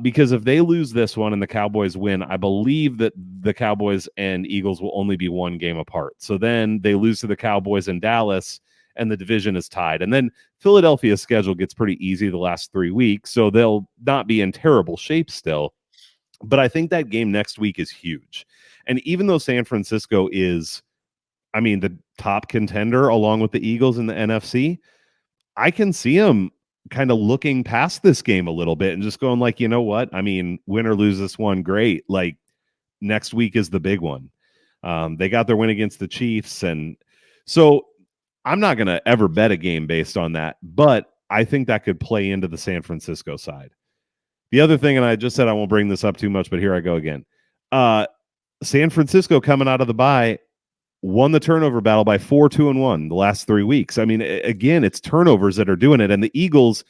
Because if they lose this one and the Cowboys win, I believe that the Cowboys and Eagles will only be 1 game apart. So then they lose to the Cowboys in Dallas, and the division is tied. And then Philadelphia's schedule gets pretty easy the last 3 weeks, so they'll not be in terrible shape still. But I think that game next week is huge. And even though San Francisco is, the top contender along with the Eagles in the NFC, I can see them kind of looking past this game a little bit and just going like, you know what? I mean, win or lose this one, great. Like next week is the big one. They got their win against the Chiefs. And so I'm not going to ever bet a game based on that, but I think that could play into the San Francisco side. The other thing, and I just said I won't bring this up too much, but here I go again. San Francisco coming out of the bye won the turnover battle by 4-2-1 the last 3 weeks. I mean, again, it's turnovers that are doing it. And the Eagles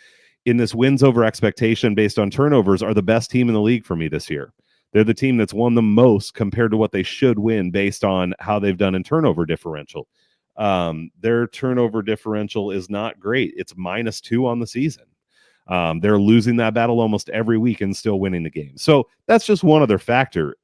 in this wins over expectation based on turnovers are the best team in the league for me this year. They're the team that's won the most compared to what they should win based on how they've done in turnover differential. Their turnover differential is not great. It's -2 on the season. They're losing that battle almost every week and still winning the game. So that's just one other factor.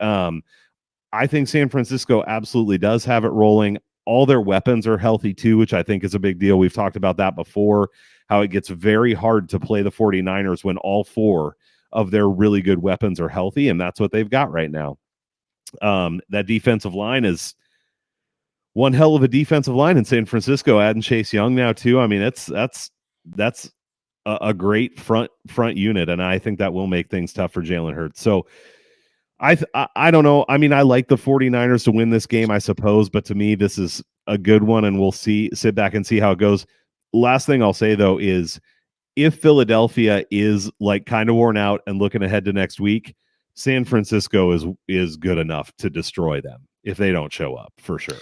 I think San Francisco absolutely does have it rolling. All their weapons are healthy too, which I think is a big deal. We've talked about that before, how it gets very hard to play the 49ers when all 4 of their really good weapons are healthy, and that's what they've got right now. That defensive line is one hell of a defensive line in San Francisco. Adding Chase Young now too. I mean, that's a great front unit, and I think that will make things tough for Jalen Hurts. So I don't know. I mean, I like the 49ers to win this game, I suppose, but to me, this is a good one, and we'll sit back and see how it goes. Last thing I'll say, though, is if Philadelphia is like kind of worn out and looking ahead to next week, San Francisco is good enough to destroy them if they don't show up, for sure.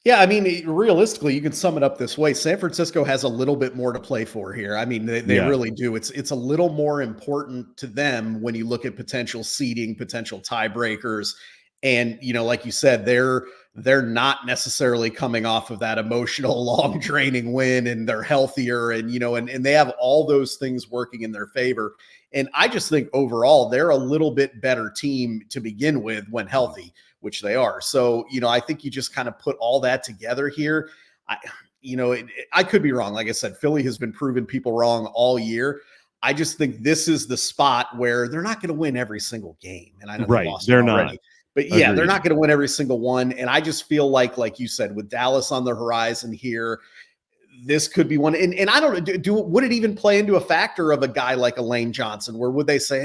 Yeah, I mean, realistically, you can sum it up this way. San Francisco has a little bit more to play for here. I mean, they really do. It's a little more important to them when you look at potential seeding, potential tiebreakers. And, like you said, they're not necessarily coming off of that emotional, long draining win, and they're healthier and, and they have all those things working in their favor. And I just think overall, they're a little bit better team to begin with when healthy, which they are. So, I think you just kind of put all that together here. I could be wrong. Like I said, Philly has been proving people wrong all year. I just think this is the spot where they're not going to win every single game. And I know they lost they're already. not. But yeah, they're not going to win every single one. And I just feel like you said, with Dallas on the horizon here, this could be one. And I don't know, would it even play into a factor of a guy like a Lane Johnson, where would they say,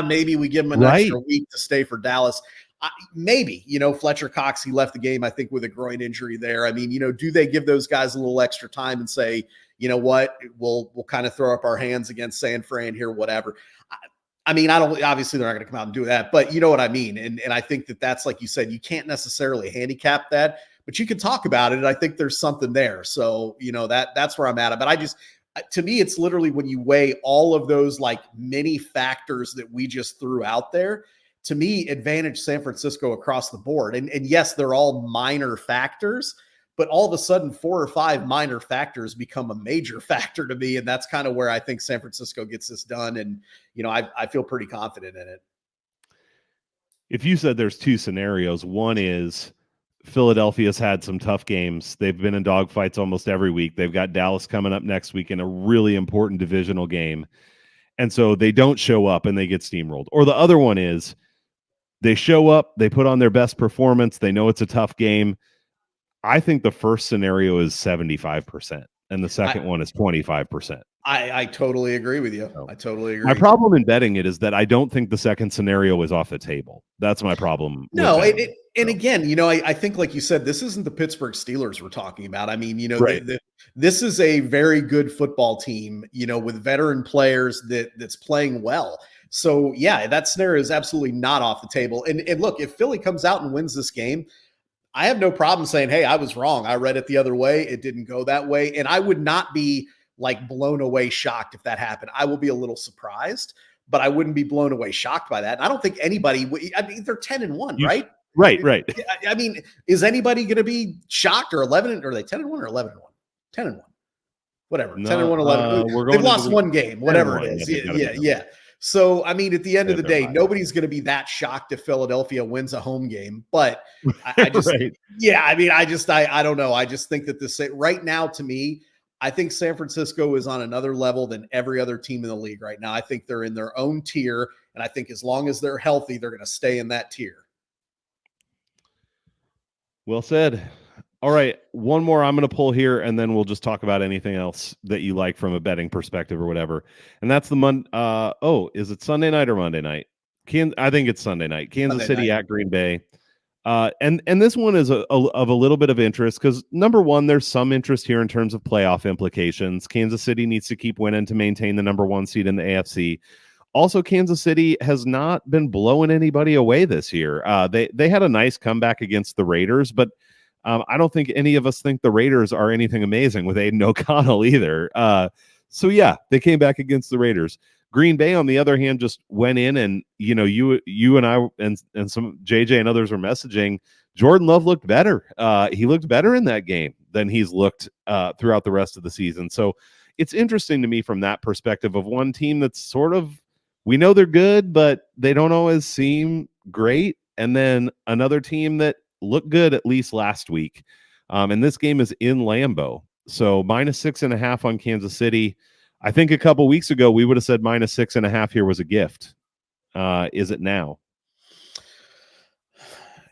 maybe we give him an extra week to stay for Dallas? Maybe, Fletcher Cox, he left the game, I think, with a groin injury there. I mean, do they give those guys a little extra time and say, you know what, we'll kind of throw up our hands against San Fran here, whatever. I mean, obviously they're not going to come out and do that, but you know what I mean? And I think that's, like you said, you can't necessarily handicap that, but you can talk about it. And I think there's something there. So, that's where I'm at. But to me, it's literally when you weigh all of those like many factors that we just threw out there, to me, advantage San Francisco across the board. And yes, they're all minor factors, but all of a sudden 4 or 5 minor factors become a major factor to me. And that's kind of where I think San Francisco gets this done. And, I feel pretty confident in it. If you said there's 2 scenarios, one is Philadelphia's had some tough games. They've been in dogfights almost every week. They've got Dallas coming up next week in a really important divisional game. And so they don't show up and they get steamrolled. Or the other one is they show up, they put on their best performance. They know it's a tough game. I think the first scenario is 75%, and the second one is 25%. I totally agree with you. I totally agree. My problem in betting it is that I don't think the second scenario is off the table. That's my problem. No, again, I think, like you said, this isn't the Pittsburgh Steelers we're talking about. I mean, right. This is a very good football team, with veteran players that's playing well. So yeah, that scenario is absolutely not off the table. And look, if Philly comes out and wins this game, I have no problem saying, hey, I was wrong. I read it the other way. It didn't go that way. And I would not be like blown away shocked if that happened. I will be a little surprised, but I wouldn't be blown away shocked by that. And I don't think anybody, I mean, they're 10-1, right? Right. I mean, is anybody going to be shocked or 11? Or are they 10-1 or 11-1? 10-1. Whatever. No, 10-1, 11. They've lost one game, whatever it is. Yeah. So, I mean, at the end of the day, nobody's going to be that shocked if Philadelphia wins a home game. But I just, right. Yeah, I mean, I don't know. I just think that right now, to me, I think San Francisco is on another level than every other team in the league right now. I think they're in their own tier. And I think as long as they're healthy, they're going to stay in that tier. Well said. All right, one more I'm going to pull here, and then we'll just talk about anything else that you like from a betting perspective or whatever. And that's the is it Sunday night or Monday night? I think it's Sunday night. Kansas Sunday City night. at Green Bay. And this one is of a little bit of interest because number one, there's some interest here in terms of playoff implications. Kansas City needs to keep winning to maintain the number one seed in the AFC. Also, Kansas City has not been blowing anybody away this year. They had a nice comeback against the Raiders, but I don't think any of us think the Raiders are anything amazing with Aiden O'Connell either. So yeah, they came back against the Raiders. Green Bay, on the other hand, just went in and you and I and some JJ and others were messaging. Jordan Love looked better. He looked better in that game than he's looked throughout the rest of the season. So it's interesting to me from that perspective of one team that's sort of, we know they're good, but they don't always seem great. And then another team that looked good at least last week. And this game is in Lambeau. So -6.5 on Kansas City. I think a couple weeks ago we would have said -6.5 here was a gift. Is it now?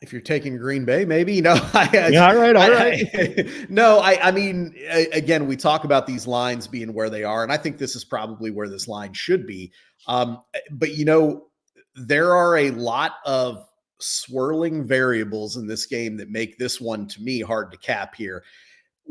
If you're taking Green Bay, maybe. No, All right. No, I mean, again, we talk about these lines being where they are, and I think this is probably where this line should be. But there are a lot of swirling variables in this game that make this one, to me, hard to cap here.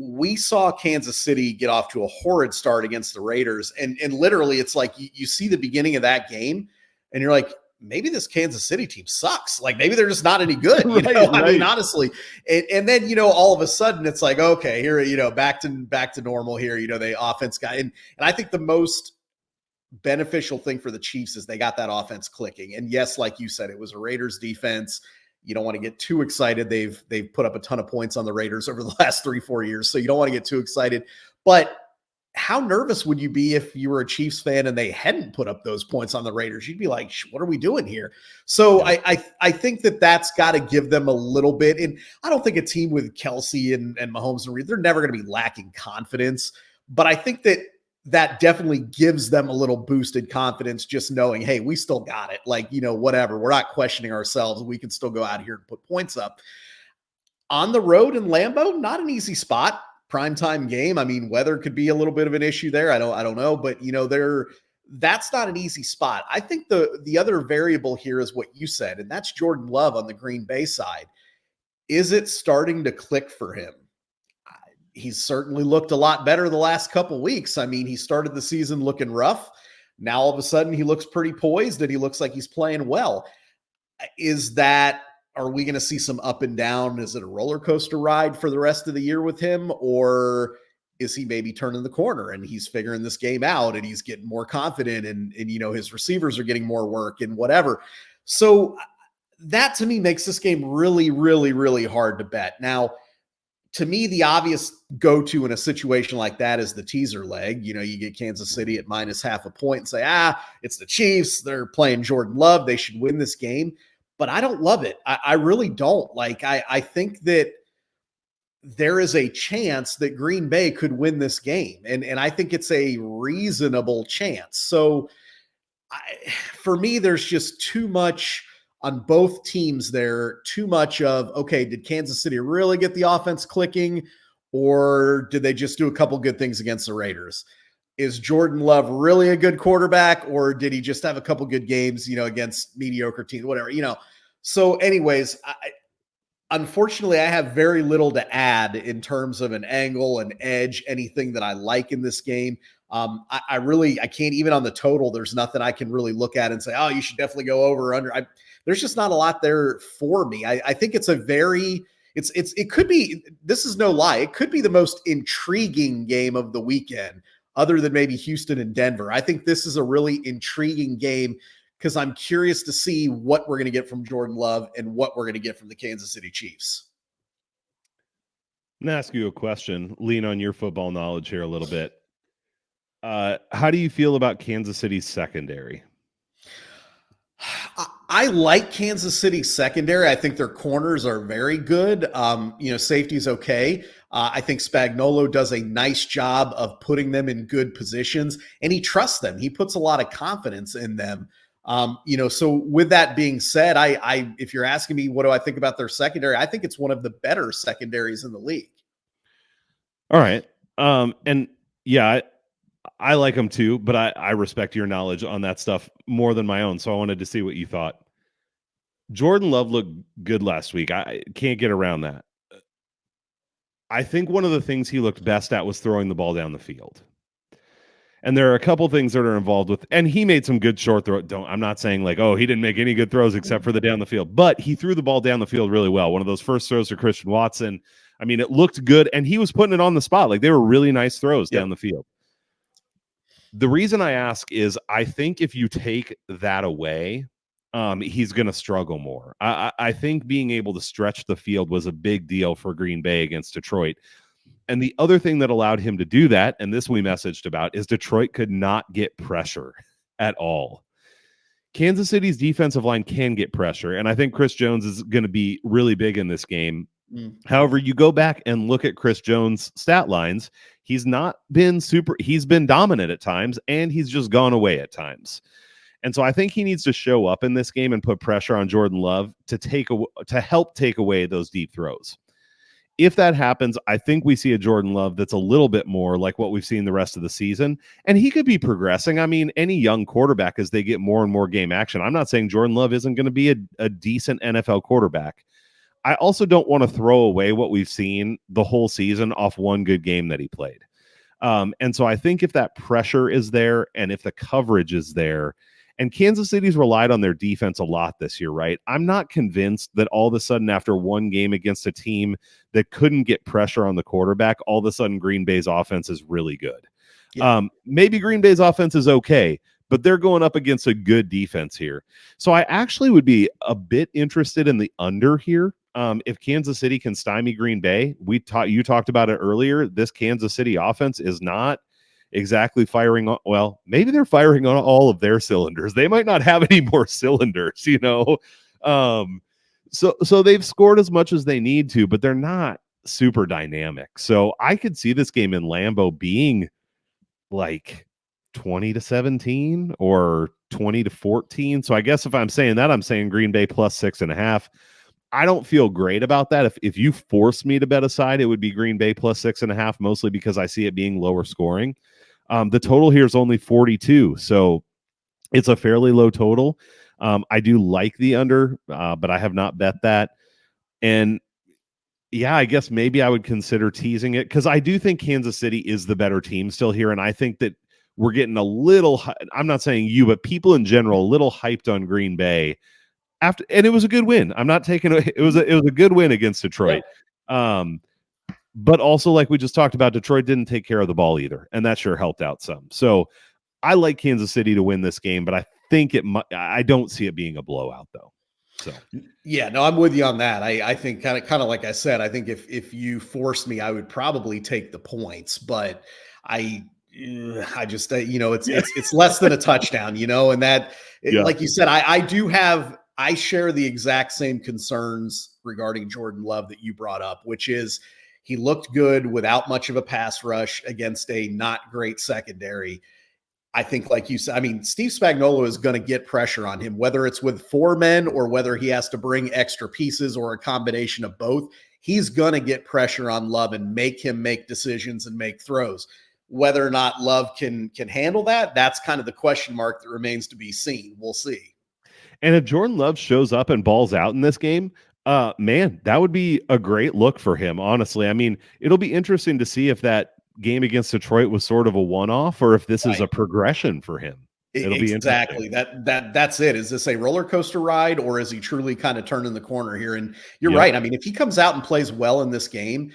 We saw Kansas City get off to a horrid start against the Raiders, and literally, it's like you see the beginning of that game, and you're like, maybe this Kansas City team sucks. Like maybe they're just not any good. Right. I mean, honestly. And then, all of a sudden it's like, okay, here, back to normal here. The offense guy. And I think the most beneficial thing for the Chiefs is they got that offense clicking. And yes, like you said, it was a Raiders defense. You don't want to get too excited. They've put up a ton of points on the Raiders over the last 3-4 years. So you don't want to get too excited, but how nervous would you be if you were a Chiefs fan and they hadn't put up those points on the Raiders? You'd be like, what are we doing here? So yeah. I think that's got to give them a little bit. And I don't think a team with Kelsey and Mahomes and Reed, they're never going to be lacking confidence. But I think that definitely gives them a little boosted confidence, just knowing, hey, we still got it. Like, whatever. We're not questioning ourselves. We can still go out here and put points up. On the road in Lambeau, not an easy spot. Primetime game. I mean, weather could be a little bit of an issue there. I don't know, but that's not an easy spot. I think the other variable here is what you said, and that's Jordan Love on the Green Bay side. Is it starting to click for him? He's certainly looked a lot better the last couple weeks. I mean, he started the season looking rough. Now all of a sudden he looks pretty poised and he looks like he's playing well. Are we going to see some up and down? Is it a roller coaster ride for the rest of the year with him? Or is he maybe turning the corner and he's figuring this game out and he's getting more confident and his receivers are getting more work and whatever. So that to me makes this game really, really, really hard to bet. Now, to me, the obvious go-to in a situation like that is the teaser leg. You get Kansas City at -0.5 point and say, it's the Chiefs. They're playing Jordan Love. They should win this game. But I don't love it. I really don't. Like, I think that there is a chance that Green Bay could win this game. And I think it's a reasonable chance. So for me, there's just too much on both teams there. Too much of, okay, did Kansas City really get the offense clicking? Or did they just do a couple good things against the Raiders? Is Jordan Love really a good quarterback, or did he just have a couple good games, against mediocre teams, whatever, So anyways, unfortunately, I have very little to add in terms of an angle, an edge, anything that I like in this game. I can't, even on the total, there's nothing I can really look at and say, oh, you should definitely go over or under. There's just not a lot there for me. I think it's it could be, this is no lie, it could be the most intriguing game of the weekend, other than maybe Houston and Denver. I think this is a really intriguing game because I'm curious to see what we're going to get from Jordan Love and what we're going to get from the Kansas City Chiefs. I'm going to ask you a question, lean on your football knowledge here a little bit. How do you feel about Kansas City's secondary? I like Kansas City's secondary. I think their corners are very good. Safety's okay. I think Spagnuolo does a nice job of putting them in good positions, and he trusts them. He puts a lot of confidence in them. So with that being said, if you're asking me, what do I think about their secondary? I think it's one of the better secondaries in the league. All right. And yeah, I like them too, but I respect your knowledge on that stuff more than my own. So I wanted to see what you thought. Jordan Love looked good last week. I can't get around that. I think one of the things he looked best at was throwing the ball down the field. And there are a couple things that are involved with, and he made some good short throw. I'm not saying like, oh, he didn't make any good throws except for the down the field, but he threw the ball down the field really well. One of those first throws to Christian Watson. I mean, it looked good, and he was putting it on the spot. Like, they were really nice throws down the field. The reason I ask is I think if you take that away, he's going to struggle more. I think being able to stretch the field was a big deal for Green Bay against Detroit. And the other thing that allowed him to do that, and this we messaged about, is Detroit could not get pressure at all. Kansas City's defensive line can get pressure, and I think Chris Jones is going to be really big in this game. However, you go back and look at Chris Jones' stat lines, he's not been he's been dominant at times, and he's just gone away at times. And so I think he needs to show up in this game and put pressure on Jordan Love to help take away those deep throws. If that happens, I think we see a Jordan Love that's a little bit more like what we've seen the rest of the season, and he could be progressing. I mean, any young quarterback, as they get more and more game action, I'm not saying Jordan Love isn't going to be a decent NFL quarterback. I also don't want to throw away what we've seen the whole season off one good game that he played. And so I think if that pressure is there and if the coverage is there, and Kansas City's relied on their defense a lot this year, right? I'm not convinced that all of a sudden after one game against a team that couldn't get pressure on the quarterback, all of a sudden Green Bay's offense is really good. Yeah. Maybe Green Bay's offense is okay, but they're going up against a good defense here. So I actually would be a bit interested in the under here. If Kansas City can stymie Green Bay, you talked about it earlier. This Kansas City offense is not exactly firing on, well, maybe they're firing on all of their cylinders. They might not have any more cylinders, so they've scored as much as they need to, but they're not super dynamic. So I could see this game in Lambeau being like 20-17 or 20-14. So I guess if I'm saying that, I'm saying Green Bay plus 6.5. I don't feel great about that. If you force me to bet a side, it would be Green Bay plus 6.5, mostly because I see it being lower scoring. The total here is only 42, so it's a fairly low total. I do like the under, but I have not bet that. And yeah, I guess maybe I would consider teasing it because I do think Kansas City is the better team still here, and I think that we're getting a little. I'm not saying you, but people in general, a little hyped on Green Bay. And it was a good win. I'm not taking it. It was a good win against Detroit. Yeah. But also, like we just talked about, Detroit didn't take care of the ball either, and that sure helped out some. So I like Kansas City to win this game, but I think I don't see it being a blowout though. So yeah, no, I'm with you on that. I think kind of like I said, I think if you forced me, I would probably take the points, but I just it's less than a touchdown, and that like you said, I share the exact same concerns regarding Jordan Love that you brought up, which is he looked good without much of a pass rush against a not great secondary. I think, like you said, I mean, Steve Spagnuolo is going to get pressure on him, whether it's with 4 men or whether he has to bring extra pieces or a combination of both. He's going to get pressure on Love and make him make decisions and make throws. Whether or not Love can handle that, that's kind of the question mark that remains to be seen. We'll see. And if Jordan Love shows up and balls out in this game, man, that would be a great look for him, honestly. I mean, it'll be interesting to see if that game against Detroit was sort of a one-off or if this is a progression for him. It'll be exactly that's it. Is this a roller coaster ride or is he truly kind of turning the corner here? And you're right. I mean, if he comes out and plays well in this game,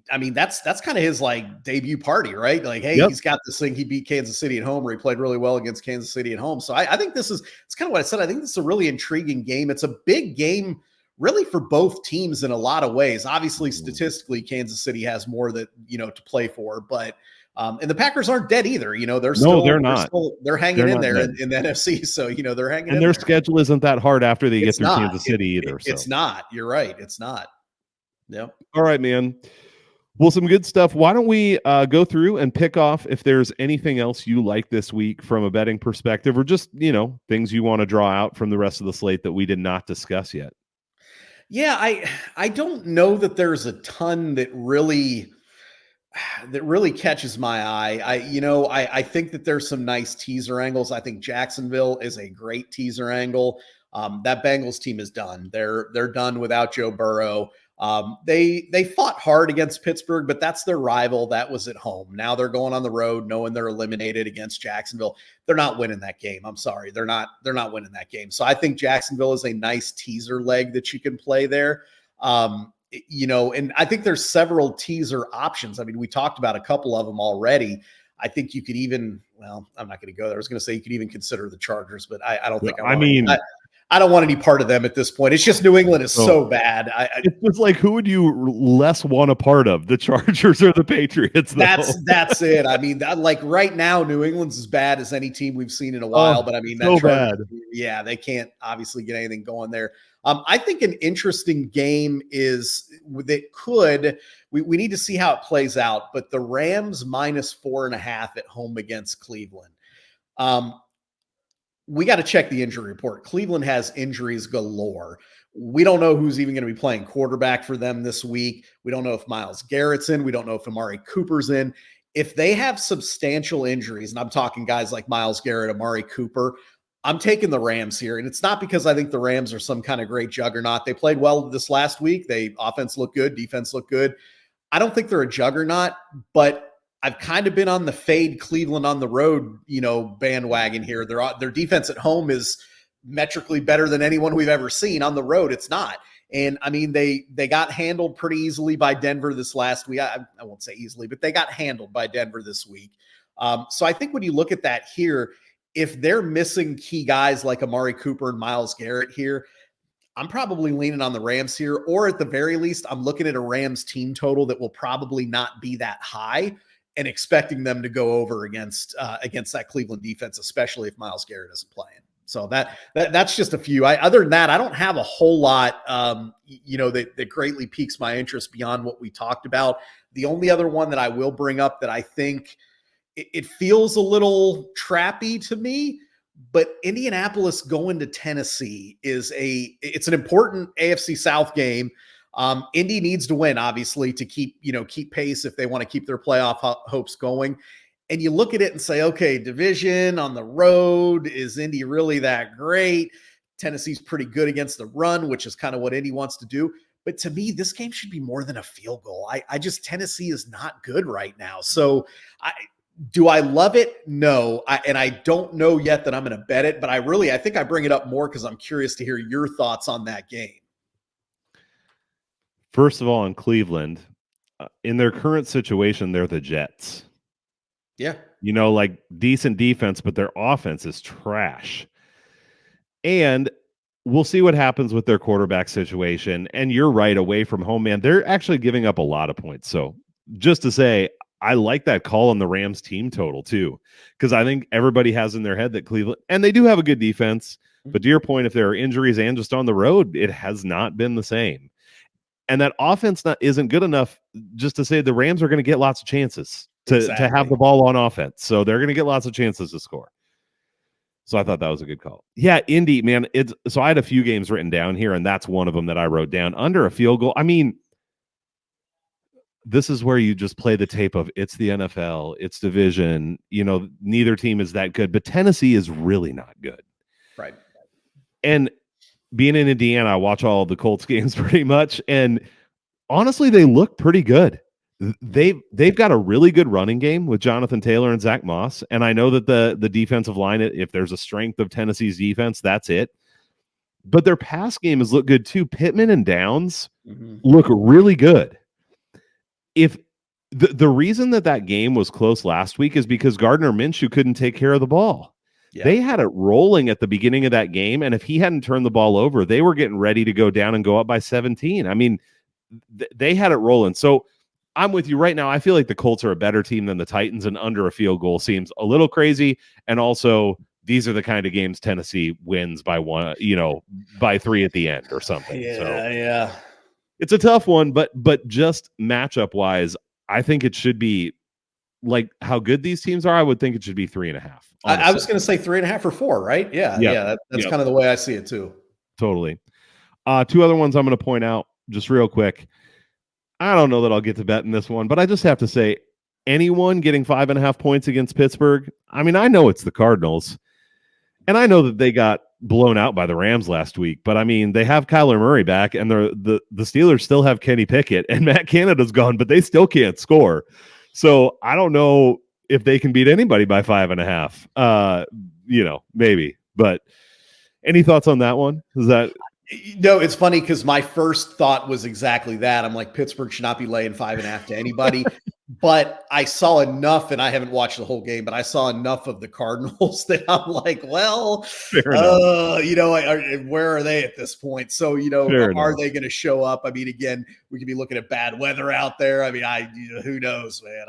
I mean, that's kind of his like debut party, right? Like, hey, he's got this thing. He beat Kansas City at home, where he played really well against Kansas City at home. So I think it's kind of what I said. I think this is a really intriguing game. It's a big game really for both teams in a lot of ways. Obviously, statistically, Kansas City has more that, to play for, but and the Packers aren't dead either. They're not. They're hanging in there in the NFC. So, they're hanging in there. And their schedule isn't that hard after they get through Kansas City either. It's not. You're right. It's not. Yep. All right, man. Well, some good stuff. Why don't we go through and pick off if there's anything else you like this week from a betting perspective, or just, things you want to draw out from the rest of the slate that we did not discuss yet. Yeah, I don't know that there's a ton that really catches my eye. I think that there's some nice teaser angles. I think Jacksonville is a great teaser angle. That Bengals team is done. They're done without Joe Burrow. They fought hard against Pittsburgh, but that's their rival. That was at home. Now they're going on the road, knowing they're eliminated against Jacksonville. They're not winning that game. I'm sorry, they're not winning that game. So I think Jacksonville is a nice teaser leg that you can play there. And I think there's several teaser options. I mean, we talked about a couple of them already. I think you could even, I'm not going to go there. I was going to say you could even consider the Chargers, but I don't think I don't want any part of them at this point. It's just New England is so bad. It was like, who would you less want a part of, the Chargers or the Patriots? That's it. I mean, like right now, New England's as bad as any team we've seen in a while. But I mean, so bad. Yeah, they can't obviously get anything going there. I think an interesting game is that we need to see how it plays out, but the Rams -4.5 at home against Cleveland. We got to check the injury report. Cleveland has injuries galore. We don't know who's even going to be playing quarterback for them this week. We don't know if Myles Garrett's in. We don't know if Amari Cooper's in. If they have substantial injuries, and I'm talking guys like Myles Garrett, Amari Cooper, I'm taking the Rams here. And it's not because I think the Rams are some kind of great juggernaut. They played well this last week. Offense looked good. Defense looked good. I don't think they're a juggernaut, but I've kind of been on the fade Cleveland on the road, bandwagon here. Their defense at home is metrically better than anyone we've ever seen. On the road, it's not. And I mean, they got handled pretty easily by Denver this last week. I won't say easily, but they got handled by Denver this week. So I think when you look at that here, if they're missing key guys like Amari Cooper and Myles Garrett here, I'm probably leaning on the Rams here, or at the very least, I'm looking at a Rams team total that will probably not be that high and expecting them to go over against that Cleveland defense, especially if Myles Garrett isn't playing. So that's just a few. Other than that, I don't have a whole lot, that greatly piques my interest beyond what we talked about. The only other one that I will bring up that I think it feels a little trappy to me, but Indianapolis going to Tennessee it's an important AFC South game. Indy needs to win, obviously, to keep pace if they want to keep their playoff hopes going. And you look at it and say, okay, division on the road, is Indy really that great? Tennessee's pretty good against the run, which is kind of what Indy wants to do. But to me, this game should be more than a field goal. Tennessee is not good right now. So do I love it? No. And I don't know yet that I'm going to bet it, but I think I bring it up more because I'm curious to hear your thoughts on that game. First of all, in Cleveland, in their current situation, they're the Jets. Yeah. Like decent defense, but their offense is trash. And we'll see what happens with their quarterback situation. And you're right, away from home, man, they're actually giving up a lot of points. So just to say, I like that call on the Rams team total too, because I think everybody has in their head that Cleveland, and they do have a good defense, but to your point, if there are injuries and just on the road, it has not been the same. And that offense isn't good enough just to say the Rams are going to get lots of chances to have the ball on offense. So they're going to get lots of chances to score. So I thought that was a good call. Yeah, Indy, man. So I had a few games written down here, and that's one of them that I wrote down. Under a field goal. I mean, this is where you just play the tape of it's the NFL, it's division. Neither team is that good, but Tennessee is really not good. Right. And being in Indiana, I watch all of the Colts games pretty much, and honestly, they look pretty good. They've got a really good running game with Jonathan Taylor and Zach Moss, and I know that the defensive line, if there's a strength of Tennessee's defense, that's it. But their pass game has looked good too. Pittman and Downs look really good. If the reason that game was close last week is because Gardner Minshew couldn't take care of the ball. Yeah. They had it rolling at the beginning of that game, and if he hadn't turned the ball over, they were getting ready to go down and go up by 17. I mean, they had it rolling. So I'm with you right now. I feel like the Colts are a better team than the Titans, and under a field goal seems a little crazy. And also, these are the kind of games Tennessee wins by one, by 3 at the end or something. Yeah. It's a tough one, but just matchup wise, I think it should be like how good these teams are. I would think it should be 3.5. I was going to say 3.5 or 4, right? Yeah, Yep. yeah. That's Yep. kind of the way I see it too. Totally. Two other ones I'm going to point out just real quick. I don't know that I'll get to bet in this one, but I just have to say, anyone getting 5.5 points against Pittsburgh, I mean, I know it's the Cardinals, and I know that they got blown out by the Rams last week, but I mean, they have Kyler Murray back, and the Steelers still have Kenny Pickett, and Matt Canada's gone, but they still can't score. So I don't know if they can beat anybody by 5.5. Maybe. But any thoughts on that one? Is that No, it's funny because my first thought was exactly that. I'm like, Pittsburgh should not be laying 5.5 to anybody. But I saw enough, and I haven't watched the whole game, but I saw enough of the Cardinals that I'm like, well, where are they at this point? So, are they going to show up? I mean, again, we could be looking at bad weather out there. I mean, who knows, man?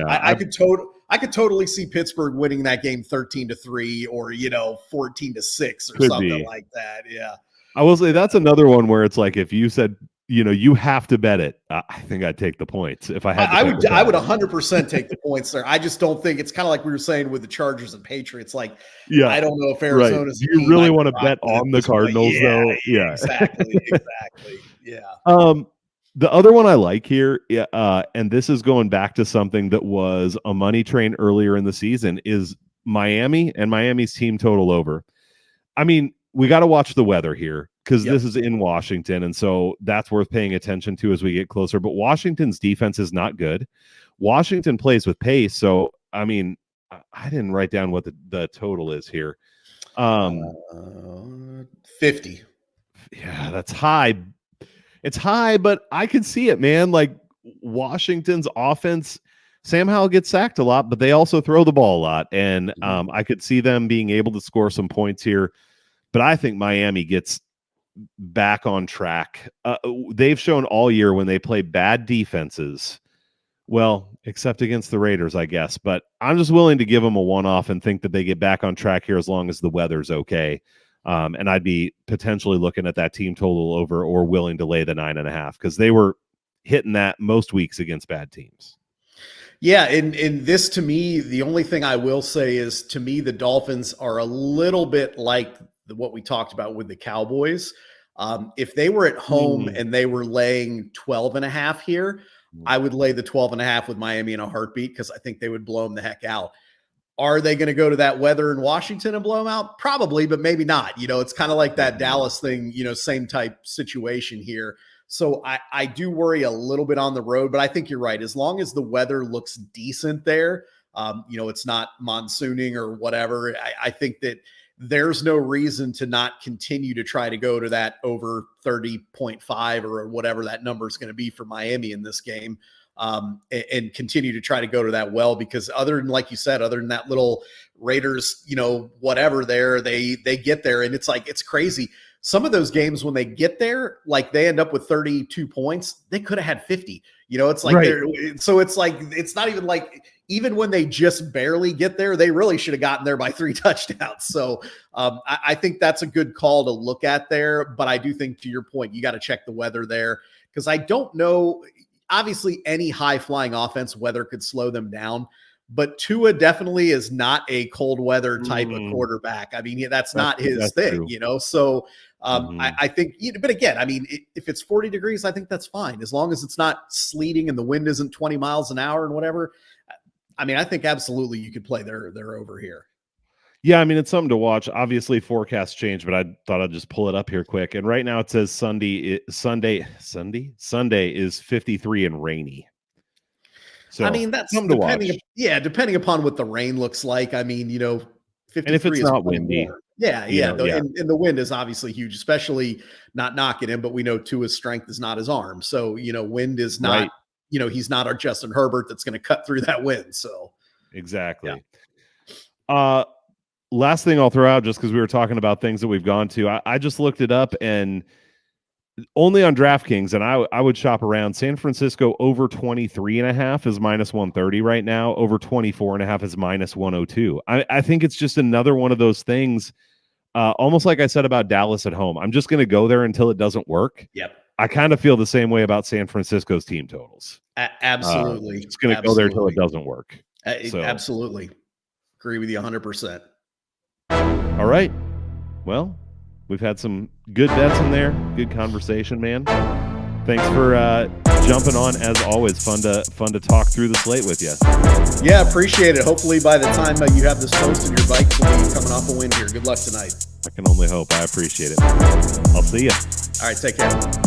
I could totally see Pittsburgh winning that game 13-3 or 14-6 or something like that. Yeah. I will say that's another one where it's like if you said, you have to bet it. I think I'd take the points if I had. I would 100% take the points there. I just don't think it's kind of like we were saying with the Chargers and Patriots. Like, I don't know if Arizona's. Do you really want to bet on the Cardinals though? Yeah, exactly. Yeah. The other one I like here, and this is going back to something that was a money train earlier in the season, is Miami and Miami's team total over. I mean, we got to watch the weather here because this is in Washington, and so that's worth paying attention to as we get closer. But Washington's defense is not good. Washington plays with pace, so I mean, I didn't write down what the total is here. 50. Yeah, that's high. It's high, but I could see it, man. Like Washington's offense, Sam Howell gets sacked a lot, but they also throw the ball a lot, and I could see them being able to score some points here. But I think Miami gets back on track. They've shown all year when they play bad defenses, well, except against the Raiders, I guess. But I'm just willing to give them a one-off and think that they get back on track here as long as the weather's okay. And I'd be potentially looking at that team total over or willing to lay the 9.5 because they were hitting that most weeks against bad teams. Yeah, and this, to me, the only thing I will say is, to me, the Dolphins are a little bit like what we talked about with the Cowboys. If they were at home and they were laying 12.5 here, I would lay the 12.5 with Miami in a heartbeat because I think they would blow them the heck out. Are they going to go to that weather in Washington and blow them out? Probably, but maybe not. It's kind of like that Dallas thing, same type situation here. So I do worry a little bit on the road, but I think you're right. As long as the weather looks decent there, it's not monsooning or whatever, I think that there's no reason to not continue to try to go to that over 30.5 or whatever that number is going to be for Miami in this game, and continue to try to go to that well, because other than, like you said, other than that little Raiders, whatever there, they get there. And it's like, it's crazy. Some of those games when they get there, like they end up with 32 points, they could have had 50, it's like, so it's like, it's not even like, even when they just barely get there, they really should have gotten there by 3 touchdowns. So I think that's a good call to look at there. But I do think, to your point, you got to check the weather there, because I don't know, obviously any high flying offense, weather could slow them down. But Tua definitely is not a cold weather type of quarterback. I mean, that's not his thing, true. So I think, but again, I mean, if it's 40 degrees, I think that's fine. As long as it's not sleeting and the wind isn't 20 miles an hour and whatever. I mean, I think absolutely you could play their over here. Yeah, I mean, it's something to watch. Obviously, forecasts change, but I thought I'd just pull it up here quick. And right now it says Sunday is 53 and rainy. So I mean, that's depending upon what the rain looks like. I mean, 53 and if it's not windy. More. Yeah. And the wind is obviously huge, especially not knocking him, but we know Tua's strength is not his arm. So, wind is not, he's not our Justin Herbert that's going to cut through that wind. So exactly. Yeah. Last thing I'll throw out, just because we were talking about things that we've gone to, I just looked it up, and only on DraftKings, and I would shop around. San Francisco over 23.5 is -130 right now. Over 24.5 is -102. I think it's just another one of those things, almost like I said about Dallas at home. I'm just going to go there until it doesn't work. Yep. I kind of feel the same way about San Francisco's team totals. Absolutely. It's going to go there till it doesn't work. So. Absolutely. Agree with you 100%. All right. Well, we've had some good bets in there. Good conversation, man. Thanks for jumping on. As always, fun to talk through the slate with you. Yeah, appreciate it. Hopefully by the time you have this posted, your bikes will be coming off a win here. Good luck tonight. I can only hope. I appreciate it. I'll see you. All right, take care.